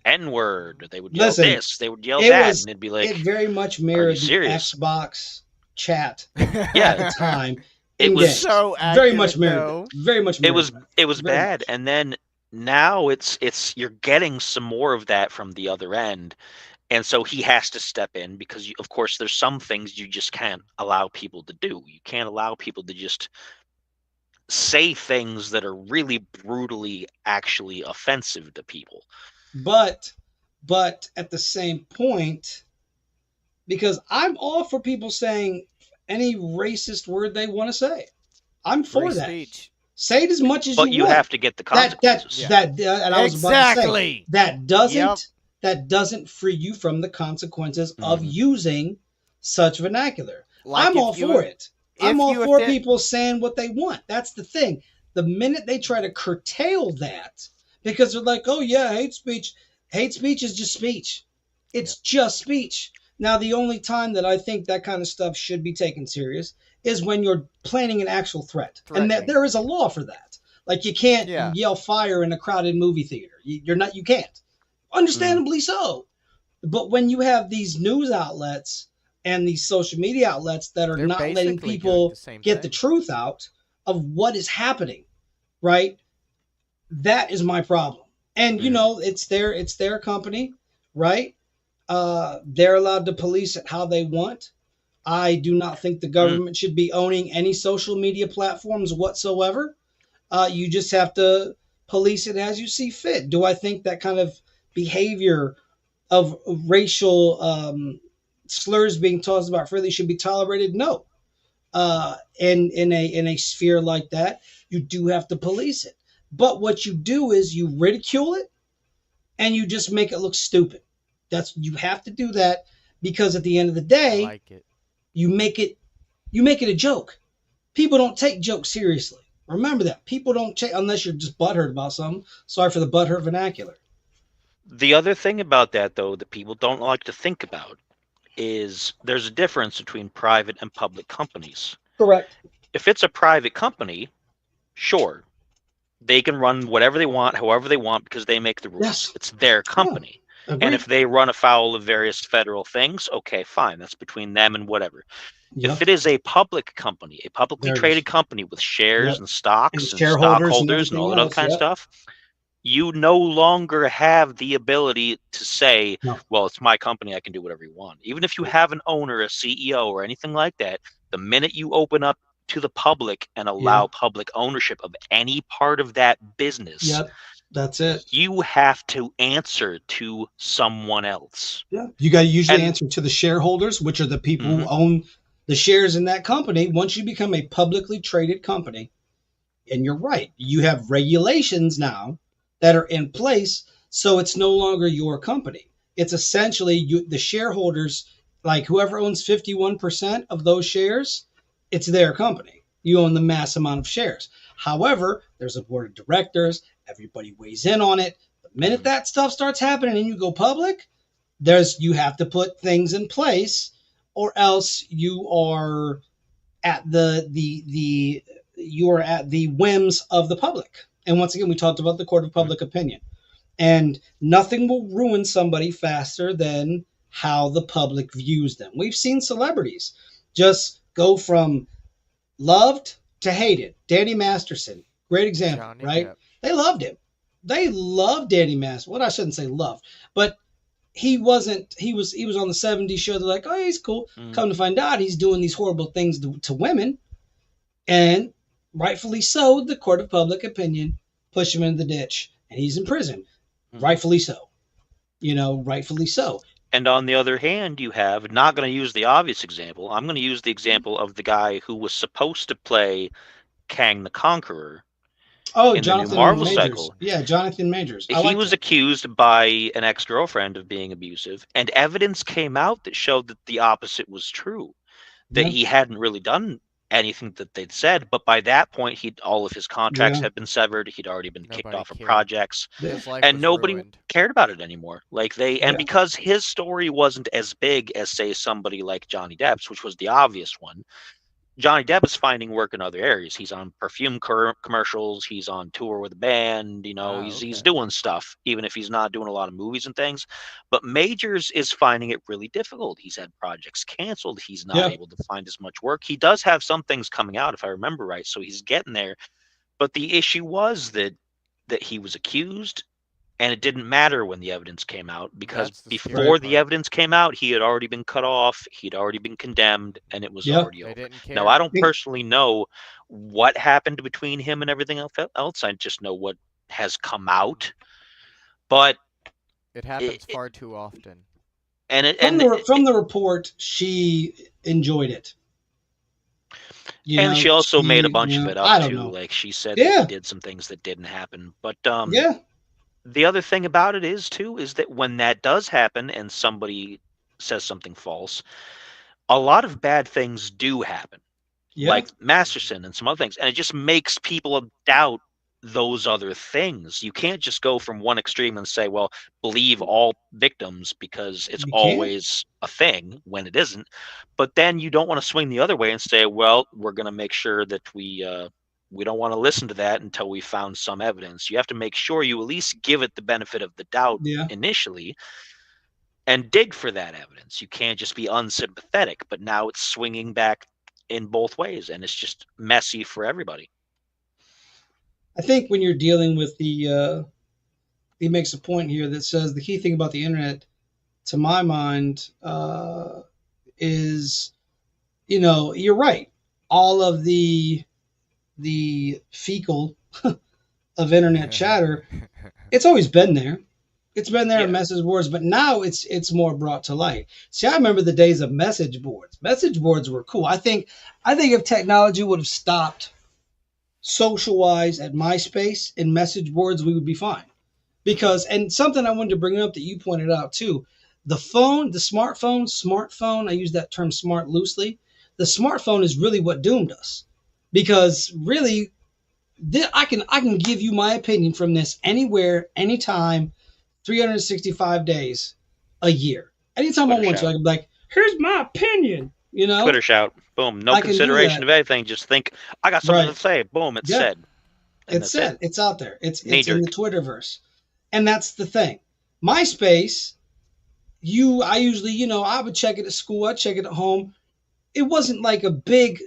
N-word, or they would yell this, they would yell that, and it'd be like... It very much mirrored the Xbox chat at the time. It was so accurate, very much mirrored. Very much mirrored. It was bad, and then now it's you're getting some more of that from the other end, and so he has to step in because, of course, there's some things you just can't allow people to do. You can't allow people to just say things that are really brutally actually offensive to people. But at the same point, because I'm all for people saying any racist word they want to say. I'm for that. Speech. Say it as much as you want. But you have to get the consequences. And I was about to say, that doesn't free you from the consequences of using such vernacular. I'm all for it. I'm all for people saying what they want. That's the thing. The minute they try to curtail that, because they're like, oh yeah, hate speech is just speech. It's just speech. Now, the only time that I think that kind of stuff should be taken serious is when you're planning an actual threat. And that there is a law for that. Like, you can't yell fire in a crowded movie theater. You can't. Understandably so. But when you have these news outlets and these social media outlets that are not letting people get the truth out of what is happening, right? That is my problem. And, it's their company, right? They're allowed to police it how they want. I do not think the government should be owning any social media platforms whatsoever. You just have to police it as you see fit. Do I think that kind of behavior of racial slurs being tossed about freely should be tolerated? No. In a sphere like that, you do have to police it. But what you do is you ridicule it and you just make it look stupid. You have to do that, because at the end of the day, you make it a joke. People don't take jokes seriously. Remember that. People don't take, unless you're just butthurt about something. Sorry for the butthurt vernacular. The other thing about that, though, that people don't like to think about is there's a difference between private and public companies. Correct. If it's a private company, sure, they can run whatever they want, however they want, because they make the rules. Yes. It's their company. Yeah, and if they run afoul of various federal things, okay, fine. That's between them and whatever. Yep. If it is a public company, a publicly traded company with shares and stocks and stockholders and all that other kind of stuff, you no longer have the ability to say, well, it's my company, I can do whatever you want. Even if you have an owner, a CEO, or anything like that, the minute you open up to the public and allow public ownership of any part of that business, that's it. You have to answer to someone else. Yeah, you got to usually answer to the shareholders, which are the people who own the shares in that company. Once you become a publicly traded company, and you're right, you have regulations now that are in place So it's no longer your company. It's essentially the shareholders, like whoever owns 51% of those shares, it's their company. You own the mass amount of shares. However, there's a board of directors. Everybody weighs in on it. The minute that stuff starts happening and you go public, you have to put things in place, or else you are at you are at the whims of the public. And once again, we talked about the court of public opinion. And nothing will ruin somebody faster than how the public views them. We've seen celebrities just go from loved to hated. Danny Masterson, great example, Johnny right? Depp. They loved him. They loved Danny Masterson. Well, I shouldn't say loved, but he was on the 70s show. They're like, oh, he's cool. Come to find out, he's doing these horrible things to women. And rightfully so, the court of public opinion pushed him into the ditch. And he's in prison. Rightfully so. Rightfully so. And on the other hand, you have, not going to use the obvious example, I'm going to use the example of the guy who was supposed to play Kang the Conqueror. Oh, in Jonathan the new Marvel Majors. cycle. Yeah, Jonathan Majors. He was accused by an ex-girlfriend of being abusive, and evidence came out that showed that the opposite was true. That he hadn't really done anything that they'd said, but by that point, all of his contracts had been severed. He'd already been kicked off of projects, and nobody cared about it anymore. And because his story wasn't as big as, say, somebody like Johnny Depp's, which was the obvious one. Johnny Depp is finding work in other areas. He's on perfume commercials. He's on tour with a band. He's doing stuff, even if he's not doing a lot of movies and things. But Majors is finding it really difficult. He's had projects canceled. He's not able to find as much work. He does have some things coming out, if I remember right. So he's getting there. But the issue was that he was accused. And it didn't matter when the evidence came out, because before the evidence came out, he had already been cut off. He'd already been condemned, and it was already over. Now, I don't personally know what happened between him and everything else. I just know what has come out. But it happens far too often. From the report, she enjoyed it. She also made a bunch of it up, too. Like, she said that he did some things that didn't happen. But the other thing about it is that when that does happen and somebody says something false, a lot of bad things do happen, like Masterson and some other things. And it just makes people doubt those other things. You can't just go from one extreme and say, well, believe all victims because it's always a thing when it isn't. But then you don't want to swing the other way and say, well, we're going to make sure that we don't want to listen to that until we found some evidence. You have to make sure you at least give it the benefit of the doubt initially and dig for that evidence. You can't just be unsympathetic, but now it's swinging back in both ways, and it's just messy for everybody. I think when you're dealing with he makes a point here that says the key thing about the internet, to my mind, is, you're right. All of the fecal of internet chatter, it's always been there. It's been there in message boards, but now it's more brought to light. See, I remember the days of message boards. Message boards were cool. I think if technology would have stopped social-wise at MySpace and message boards, we would be fine. And something I wanted to bring up that you pointed out too, the smartphone, I use that term smart loosely. The smartphone is really what doomed us. Because really, I can give you my opinion from this anywhere, anytime, 365 days a year. Anytime I want to, I can be like, here's my opinion. Twitter shout. Boom. No consideration of anything. Just think, I got something to say. Boom. It's said. It's said. It's out there. It's in the Twitterverse. And that's the thing. MySpace, I usually, I would check it at school. I'd check it at home. It wasn't like a big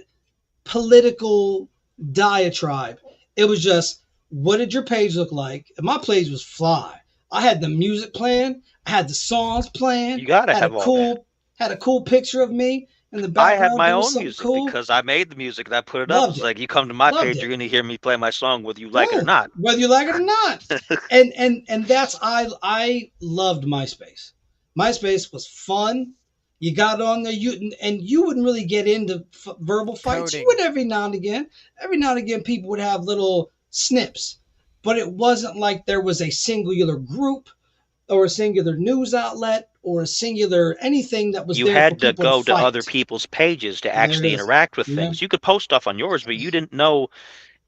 political diatribe. It was just, what did your page look like? And my page was fly. I had the music playing. I had the songs playing. You gotta have all that. Had a cool picture of me in the background. I had my own music because I made the music and I put it up. It's like, you come to my page, you're gonna hear me play my song whether you like it or not. Whether you like it or not. and that's I loved MySpace. MySpace was fun. You got on there, you wouldn't really get into verbal fights. You would every now and again. Every now and again, people would have little snips. but it wasn't like there was a singular group or a singular news outlet or a singular anything that was You there for had to people to go to other fight. people's pages to There it actually is. interact with Yeah. things. You could post stuff on yours, but you didn't know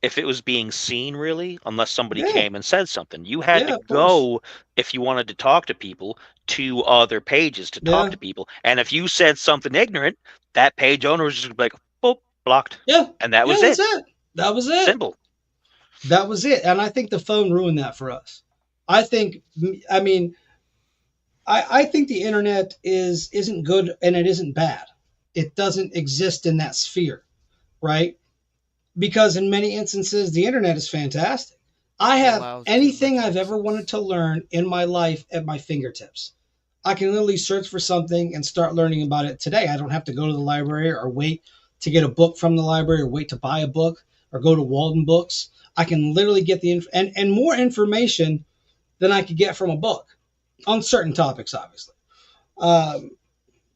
if it was being seen really unless somebody Yeah. came and said something. You had to Yeah, of course. go, if you wanted to talk to people, to other pages to talk Yeah. to people. And if you said something ignorant, that page owner was just like, boop, blocked. Yeah. And that Yeah, was that's it. it. That was it. Simple. That was it. And I think the phone ruined that for us. I think, I mean, I think the internet isn't good and it isn't bad. It doesn't exist in that sphere, right? Because in many instances, the internet is fantastic. I It have allows too anything much I've ever wanted access. to learn in my life at my fingertips. I can literally search for something and start learning about it today. I don't have to go to the library or wait to get a book from the library or wait to buy a book or go to Walden Books. I can literally get and more information than I could get from a book on certain topics, obviously. Um,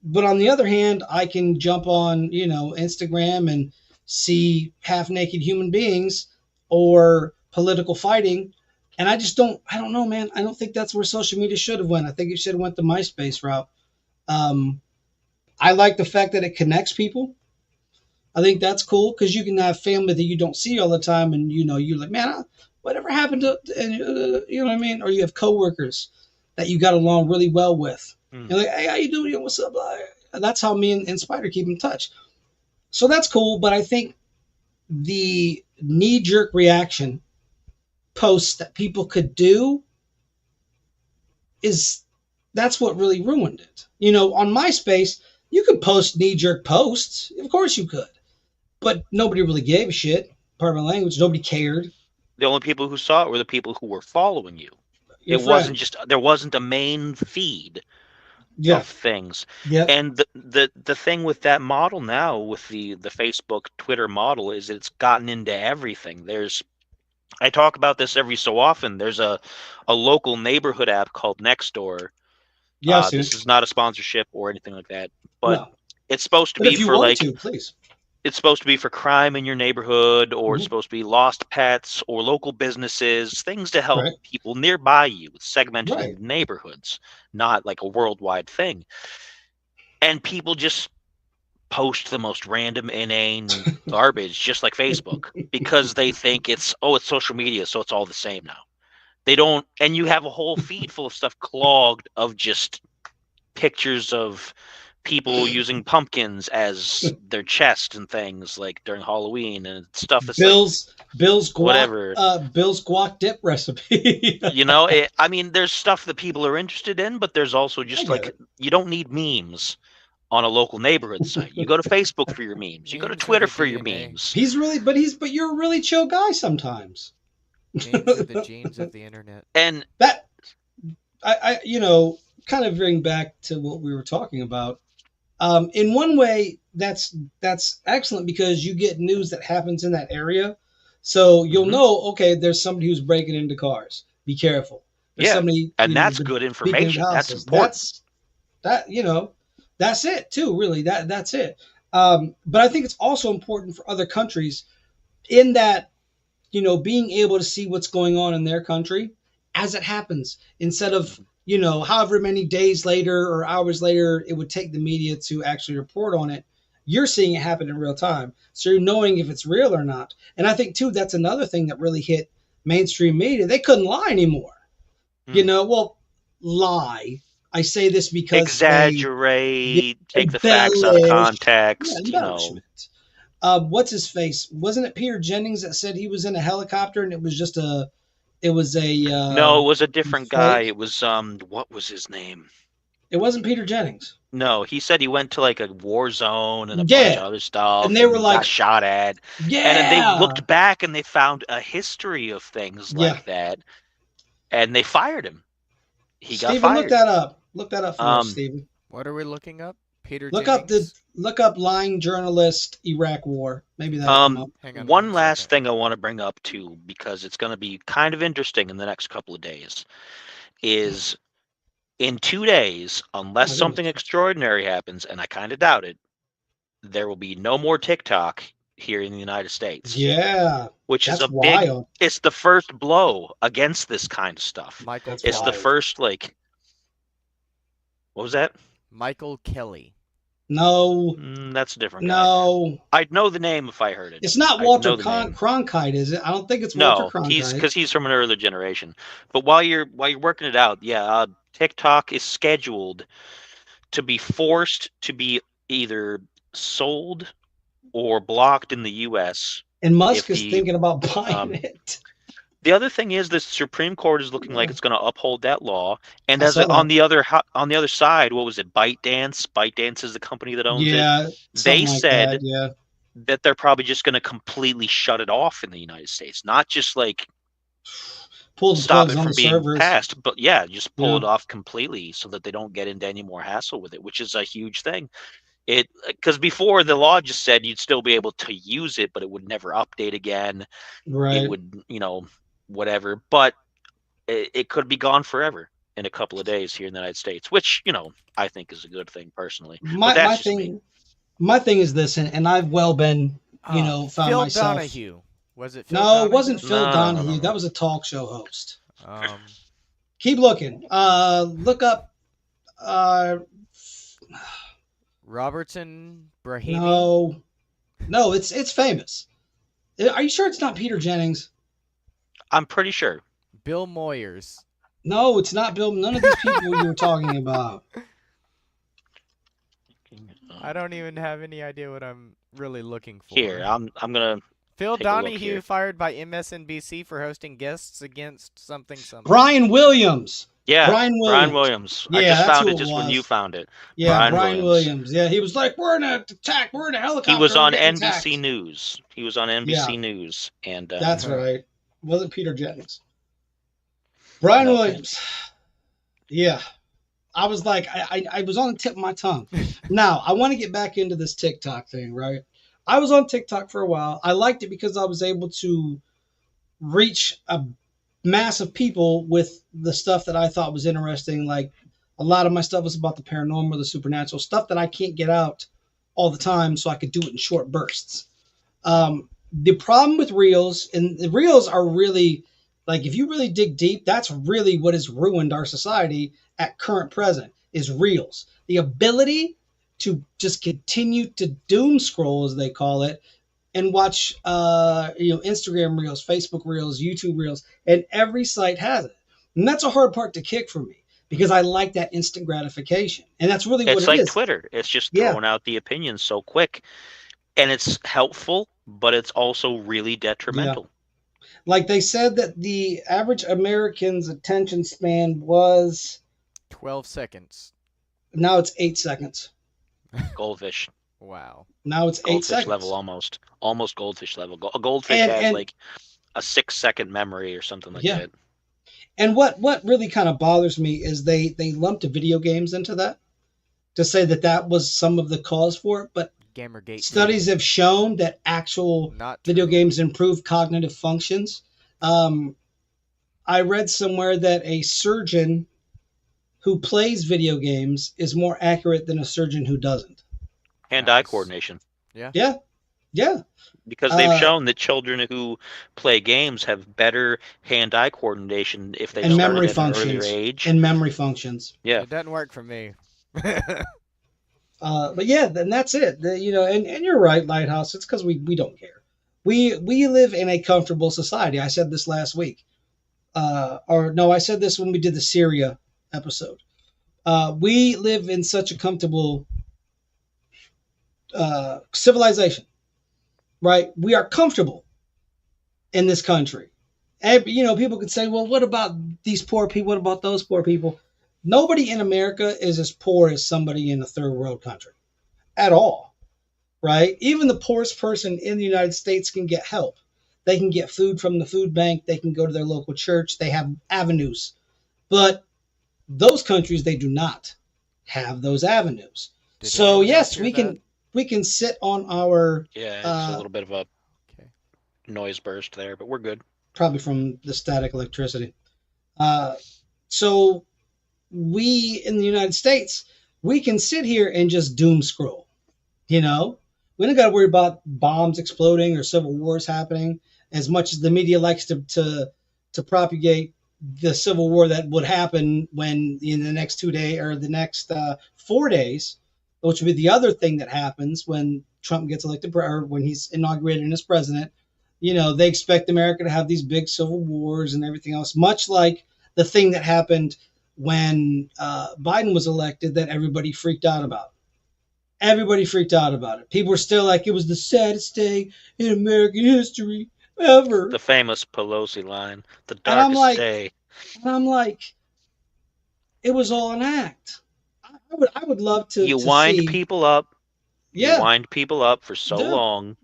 but on the other hand, I can jump on, Instagram and see half naked human beings or political fighting. And I don't know, man. I don't think that's where social media should have went. I think it should have went the MySpace route. Um, I like the fact that it connects people. I think that's cool because you can have family that you don't see all the time, and you're like, man, whatever happened to, and you know what I mean? Or you have coworkers that you got along really well with. Hmm. You're like, hey, how you doing? What's up? That's how me and Spider keep in touch. So that's cool, but I think the knee jerk reaction posts that people could do is that's what really ruined it. On MySpace, you could post knee jerk posts. Of course you could. But nobody really gave a shit. Pardon my language. Nobody cared. The only people who saw it were the people who were following you. Your It wasn't friends. just, there wasn't a main feed Yeah. of things. Yep. And the thing with that model now, with the Facebook Twitter model, is it's gotten into everything. I talk about this every so often. There's a local neighborhood app called Nextdoor. Yeah, soon. This is not a sponsorship or anything like that, but No. it's supposed to But be if you for want like, to, please. it's supposed to be for crime in your neighborhood, or it's Mhm. supposed to be lost pets or local businesses, things to help Right. people nearby you, segmented Right. into neighborhoods, not like a worldwide thing. And people just post the most random, inane garbage, just like Facebook, because they think it's social media, so it's all the same now. They don't, and you have a whole feed full of stuff clogged of just pictures of people using pumpkins as their chest and things like during Halloween and stuff that's like Bill's whatever. guac dip recipe. I mean, there's stuff that people are interested in, but there's also I just get like, it. you don't need memes on a local neighborhood site. You go to Facebook for your memes. You go to Memes are Twitter the for your DNA. memes. But you're a really chill guy sometimes. Memes are the genes of the internet. And That I kind of bring back to what we were talking about. In one way, that's excellent because you get news that happens in that area, so you'll Mhm. know. Okay, there's somebody who's breaking into cars. Be careful. There's Yeah, somebody, and that's breaking good into information. That's houses. important. That's it too. Really, that's it. But I think it's also important for other countries in that being able to see what's going on in their country as it happens instead of, however many days later or hours later it would take the media to actually report on it. You're seeing it happen in real time. So you're knowing if it's real or not. And I think, too, that's another thing that really hit mainstream media. They couldn't lie anymore. Well, lie. I say this because Exaggerate, take the facts out of embellish. context, Embellishment. What's his face? Wasn't it Peter Jennings that said he was in a helicopter and it was just a No, it was a different guy. fake? It was what was his name? It wasn't Peter Jennings. No, he said he went to like a war zone and a bunch Yeah, of other stuff, and they were he like, got shot at. And then they yeah, looked back and they found a history of things yeah. like that, and they fired him. He got Stephen, look fired. that up. Look that up for us, Um, Stephen. What are we looking up? Peter Look Jennings? up lying journalist Iraq war. Maybe that'll come up. Hang on One one last second. thing I want to bring up too, because it's going to be kind of interesting in the next couple of days, is in 2 days, unless My something goodness. extraordinary happens, and I kind of doubt it, there will be no more TikTok here in the United States. Yeah, which is that's a big. wild. It's the first blow against this kind of stuff. Michael That's It's Kelly. the wild. first like. What was that? Michael Kelly. No, That's a different guy. no, I'd know the name if I heard it. it's not I'd Walter know the name. Cronkite, is it? I don't think it's Walter No, Cronkite. because he's from an earlier generation. But while you're working it out, yeah, TikTok is scheduled to be forced to be either sold or blocked in the U.S. And Musk if is the, thinking about buying um, it. The other thing is the Supreme Court is looking like it's going to uphold that law. And I as saw on that. the other side, what was it? ByteDance. ByteDance is the company that owns it. Yeah, They something like said that. Yeah, that they're probably just going to completely shut it off in the United States, not just like pull the stop plugs it on from the being servers. passed, but yeah, just pull it Yeah. off completely so that they don't get into any more hassle with it, which is a huge thing. Because before the law just said you'd still be able to use it, but it would never update again. Right. It would, whatever. But it could be gone forever in a couple of days here in the United States, which I think is a good thing personally. But that's just me. My thing is this, and I've well been, found Phil myself. Donahue. Was it Phil No, Donahue? it wasn't Phil No. Donahue. That was a talk show host. Keep looking. Look up. Robertson Brahimi? No, it's famous. Are you sure it's not Peter Jennings? I'm pretty sure. Bill Moyers. No, it's not Bill. None of these people you were talking about. I don't even have any idea what I'm really looking for. Here, I'm gonna. Phil take a look Donahue here. fired by MSNBC for hosting guests against something. Brian Williams. Yeah, Brian Williams. Yeah, I just that's found who it just when was. you found it. Yeah, Brian Brian Williams. Yeah, he was like, "We're in an attack. We're in a helicopter." He was on we're getting NBC attacked." News. He was on NBC News, and That's right. Wasn't Peter Jennings. Brian No. Williams. Yeah. I was like, I was on the tip of my tongue. Now, I want to get back into this TikTok thing, right? I was on TikTok for a while. I liked it because I was able to reach a mass of people with the stuff that I thought was interesting. Like a lot of my stuff was about the paranormal, the supernatural, stuff that I can't get out all the time, so I could do it in short bursts. The problem with Reels, and the Reels are really, like, if you really dig deep, that's really what has ruined our society at current present, is Reels. The ability to just continue to doom scroll, as they call it, and watch Instagram Reels, Facebook Reels, YouTube Reels, and every site has it. And that's a hard part to kick for me, because I like that instant gratification. And that's really what it's it like is. Twitter. It's just Yeah. throwing out the opinions so quick, and it's helpful, but it's also really detrimental. Like they said that the average American's attention span was, 12 seconds. now it's 8 seconds. Goldfish. Wow. Now it's 8 Goldfish seconds. level, almost goldfish level. A goldfish And- has and- like a 6-second memory or something like Yeah. that. And what really kind of bothers me is they lumped video games into that to say that that was some of the cause for it. But Gamergate. studies have shown that actual Not video true. games improve cognitive functions. I read somewhere that a surgeon who plays video games is more accurate than a surgeon who doesn't. Hand-eye Nice. coordination. Yeah. Because they've shown that children who play games have better hand-eye coordination if they And start memory at an earlier functions. age. And memory functions. Yeah. It doesn't work for me. But yeah, then that's it. And you're right, Lighthouse. It's because we don't care. We live in a comfortable society. I said this last week. I said this when we did the Syria episode. We live in such a comfortable civilization, right? We are comfortable in this country. And, people could say, well, what about these poor people? What about those poor people? Nobody in America is as poor as somebody in a third world country at all, right? Even the poorest person in the United States can get help. They can get food from the food bank. They can go to their local church. They have avenues. But those countries, they do not have those avenues. So yes, we can sit on our Yeah, it's a little bit of a noise burst there, but we're good. probably from the static electricity. So we in the United States, we can sit here and just doom scroll. We don't got to worry about bombs exploding or civil wars happening as much as the media likes to propagate the civil war that would happen when in the next 2 days or the next 4 days, which would be the other thing that happens when Trump gets elected or when he's inaugurated as president. They expect America to have these big civil wars and everything else, much like the thing that happened when Biden was elected that everybody freaked out about. Everybody freaked out about it. People were still like, it was the saddest day in American history ever. The famous Pelosi line, the And I'm darkest like, day. it was all an act. I would love to. You to wind see, people up. Yeah, You wind people up for so yeah. long,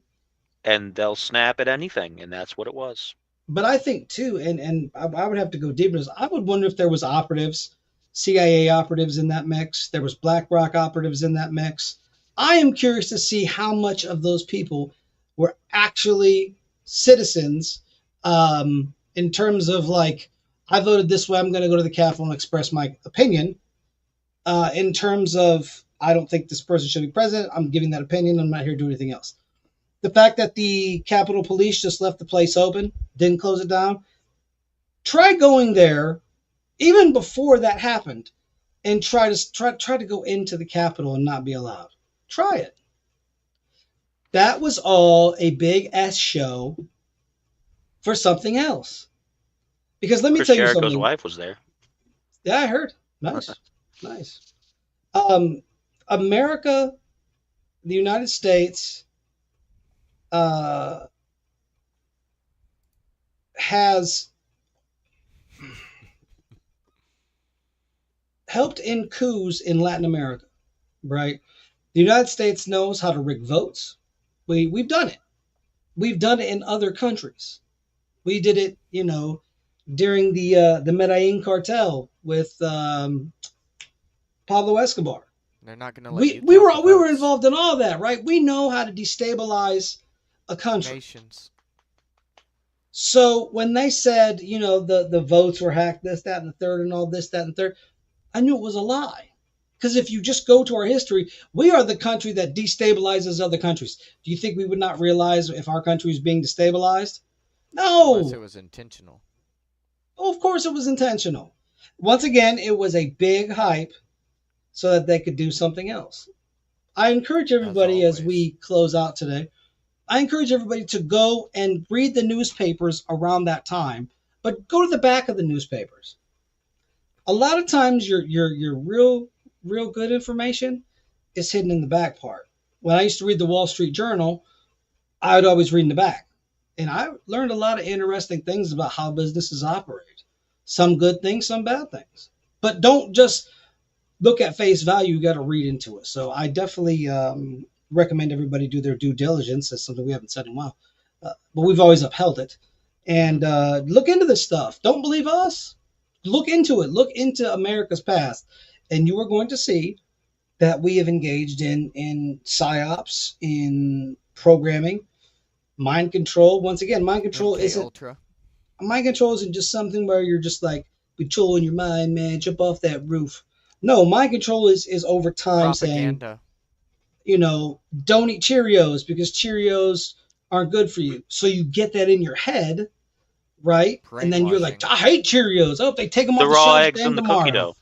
and they'll snap at anything, and that's what it was. But I think too, and I would have to go deeper. I would wonder if there was operatives, CIA operatives in that mix. There was BlackRock operatives in that mix. I am curious to see how much of those people were actually citizens, in terms of like, I voted this way, I'm going to go to the Capitol and express my opinion. In terms of, I don't think this person should be president. I'm giving that opinion. I'm not here to do anything else. The fact that the Capitol Police just left the place open, didn't close it down. Try going there, even before that happened, and try to go into the Capitol and not be allowed. Try it. That was all a big S show for something else. Because let me Chris tell you Jericho's something. wife was there. Yeah, I heard. Nice. Nice. America, the United States, has helped in coups in Latin America, right? The United States knows how to rig votes. We've done it. We've done it in other countries. We did it, during the Medellin cartel with Pablo Escobar. They're not going to let you. We were involved in all that, right? We know how to destabilize a country. Nations. So when they said, the votes were hacked, this, that, and the third, and all this, that, and the third, I knew it was a lie. Because if you just go to our history, we are the country that destabilizes other countries. Do you think we would not realize if our country is being destabilized? No. Unless it was intentional. Oh, of course it was intentional. Once again, it was a big hype so that they could do something else. I encourage everybody as we close out today, I encourage everybody to go and read the newspapers around that time, but go to the back of the newspapers. A lot of times your real good information is hidden in the back part. When I used to read the Wall Street Journal, I would always read in the back. And I learned a lot of interesting things about how businesses operate. Some good things, some bad things. But don't just look at face value. You got to read into it. So I definitely recommend everybody do their due diligence. That's something we haven't said in a while. But we've always upheld it. And look into this stuff. Don't believe us. Look into it. Look into America's past. And you are going to see that we have engaged in psyops, in programming, mind control. Once again, mind control isn't just something where you're just like controlling your mind, man, jump off that roof. No, mind control is over time propaganda. Saying, don't eat Cheerios because Cheerios aren't good for you. So you get that in your head, right? And then you're like, I hate Cheerios. Oh, if they take them off the raw shelves eggs in the tomorrow. cookie dough.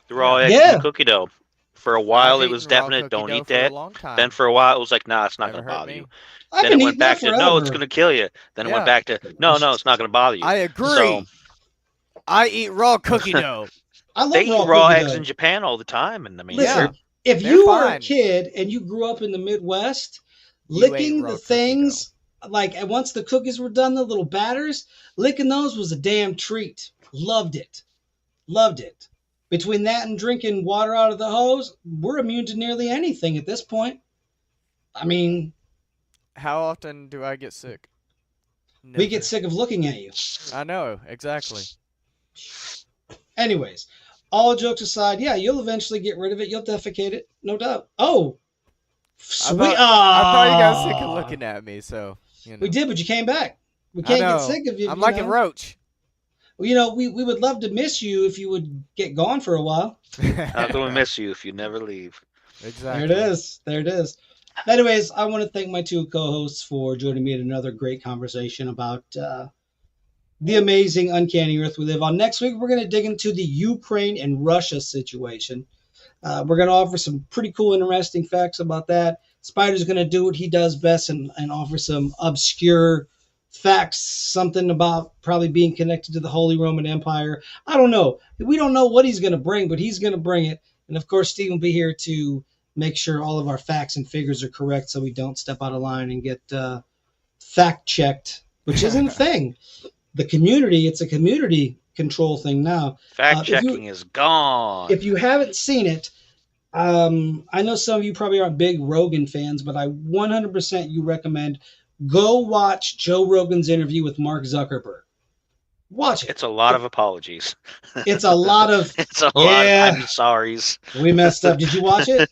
The raw eggs in the cookie dough. For a while, it was definite, don't eat that. Then for a while, it was like, nah, it's not going to bother you. Then it went back to, no, it's going to kill you. Then it went back to, no, it's not going to bother you. I agree. So, I eat raw cookie dough. They eat raw eggs in Japan all the time. And I mean, listen, if you were a kid and you grew up in the Midwest, licking the things, like once the cookies were done, the little batters, licking those was a damn treat. Loved it. Loved it. Between that and drinking water out of the hose, we're immune to nearly anything at this point. I mean, how often do I get sick? Never. We get sick of looking at you. I know, exactly. Anyways, all jokes aside, yeah, you'll eventually get rid of it. You'll defecate it, no doubt. Oh, sweet. I thought you got sick of looking at me, so. We did, but you came back. We can't get sick of you. I'm like a roach. Well, we would love to miss you if you would get gone for a while. I'm going to miss you if you never leave. Exactly. There it is. Anyways, I want to thank my two co-hosts for joining me in another great conversation about the amazing Uncanny Earth we live on. Next week, we're going to dig into the Ukraine and Russia situation. We're going to offer some pretty cool, interesting facts about that. Spider's going to do what he does best and offer some obscure facts, something about probably being connected to the Holy Roman Empire. I don't know. We don't know what he's going to bring, but he's going to bring it. And of course, Steve will be here to make sure all of our facts and figures are correct so we don't step out of line and get fact checked, which isn't a thing. The community, it's a community control thing now. Fact checking is gone. If you haven't seen it, I know some of you probably aren't big Rogan fans, but I 100% you recommend go watch Joe Rogan's interview with Mark Zuckerberg. Watch it. It's a lot of apologies. It's a lot of it's a lot of I'm sorries. We messed up. Did you watch it?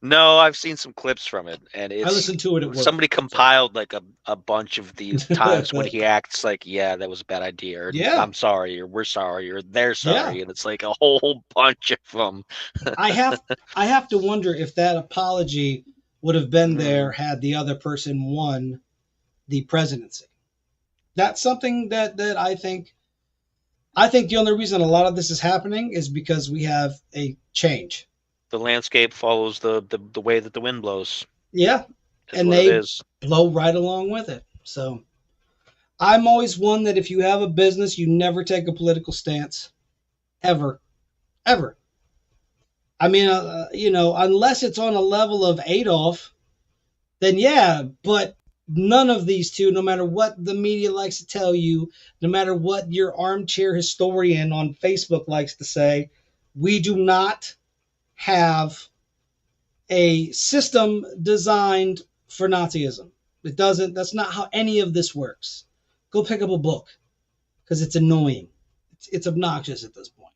No, I've seen some clips from it, and I listened to it at work. Somebody compiled like a bunch of these times when he acts like, yeah, that was a bad idea, or I'm sorry, or we're sorry, or they're sorry, and it's like a whole bunch of them. I have to wonder if that apology would have been there had the other person won the presidency. That's something that I think the only reason a lot of this is happening is because we have a change. The landscape follows the way that the wind blows. Yeah, and they blow right along with it. So I'm always one that if you have a business, you never take a political stance. Ever. I mean, unless it's on a level of Adolf, then yeah, but none of these two, no matter what the media likes to tell you, no matter what your armchair historian on Facebook likes to say, we do not have a system designed for Nazism. That's not how any of this works. Go pick up a book because it's annoying. It's obnoxious at this point.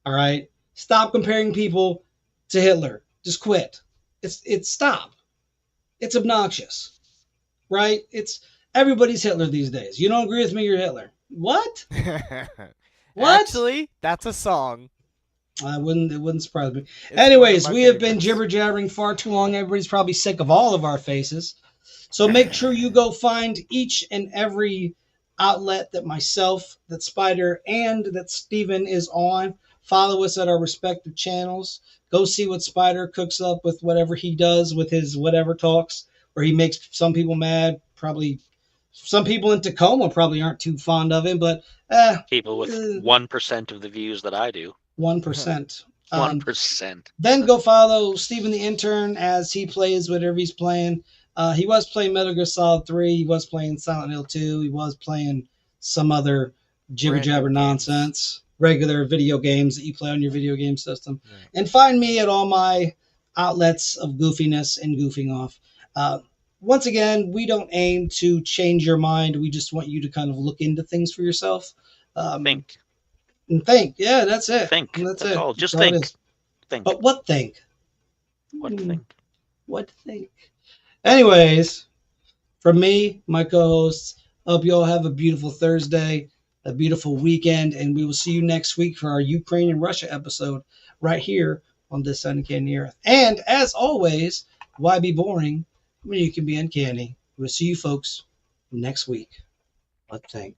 All right. Stop comparing people to Hitler. Just quit. It's stop. It's obnoxious. Right? It's everybody's Hitler these days. You don't agree with me, you're Hitler. What? What? Actually, that's a song. It wouldn't surprise me. Anyways, we have been jibber jabbering far too long. Everybody's probably sick of all of our faces. So make sure you go find each and every outlet that myself, that Spider, and that Steven is on. Follow us at our respective channels. Go see what Spider cooks up with whatever he does with his whatever talks, where he makes some people mad. Probably some people in Tacoma probably aren't too fond of him, but people with 1% of the views that I do. 1%. 1%. Then go follow Steven the Intern as he plays whatever he's playing. He was playing Metal Gear Solid 3. He was playing Silent Hill 2. He was playing some other jibber-jabber nonsense. Regular video games that you play on your video game system. Right. And find me at all my outlets of goofiness and goofing off. Once again, we don't aim to change your mind. We just want you to kind of look into things for yourself. Think. And think. Yeah, that's it. Think. That's it. All. Just think. Think. But what think? What think? What think? Anyways, from me, my co-hosts, hope you all have a beautiful Thursday, a beautiful weekend, and we will see you next week for our Ukraine and Russia episode right here on this Uncanny Earth. And as always, why be boring when you can be uncanny? We'll see you folks next week. What think?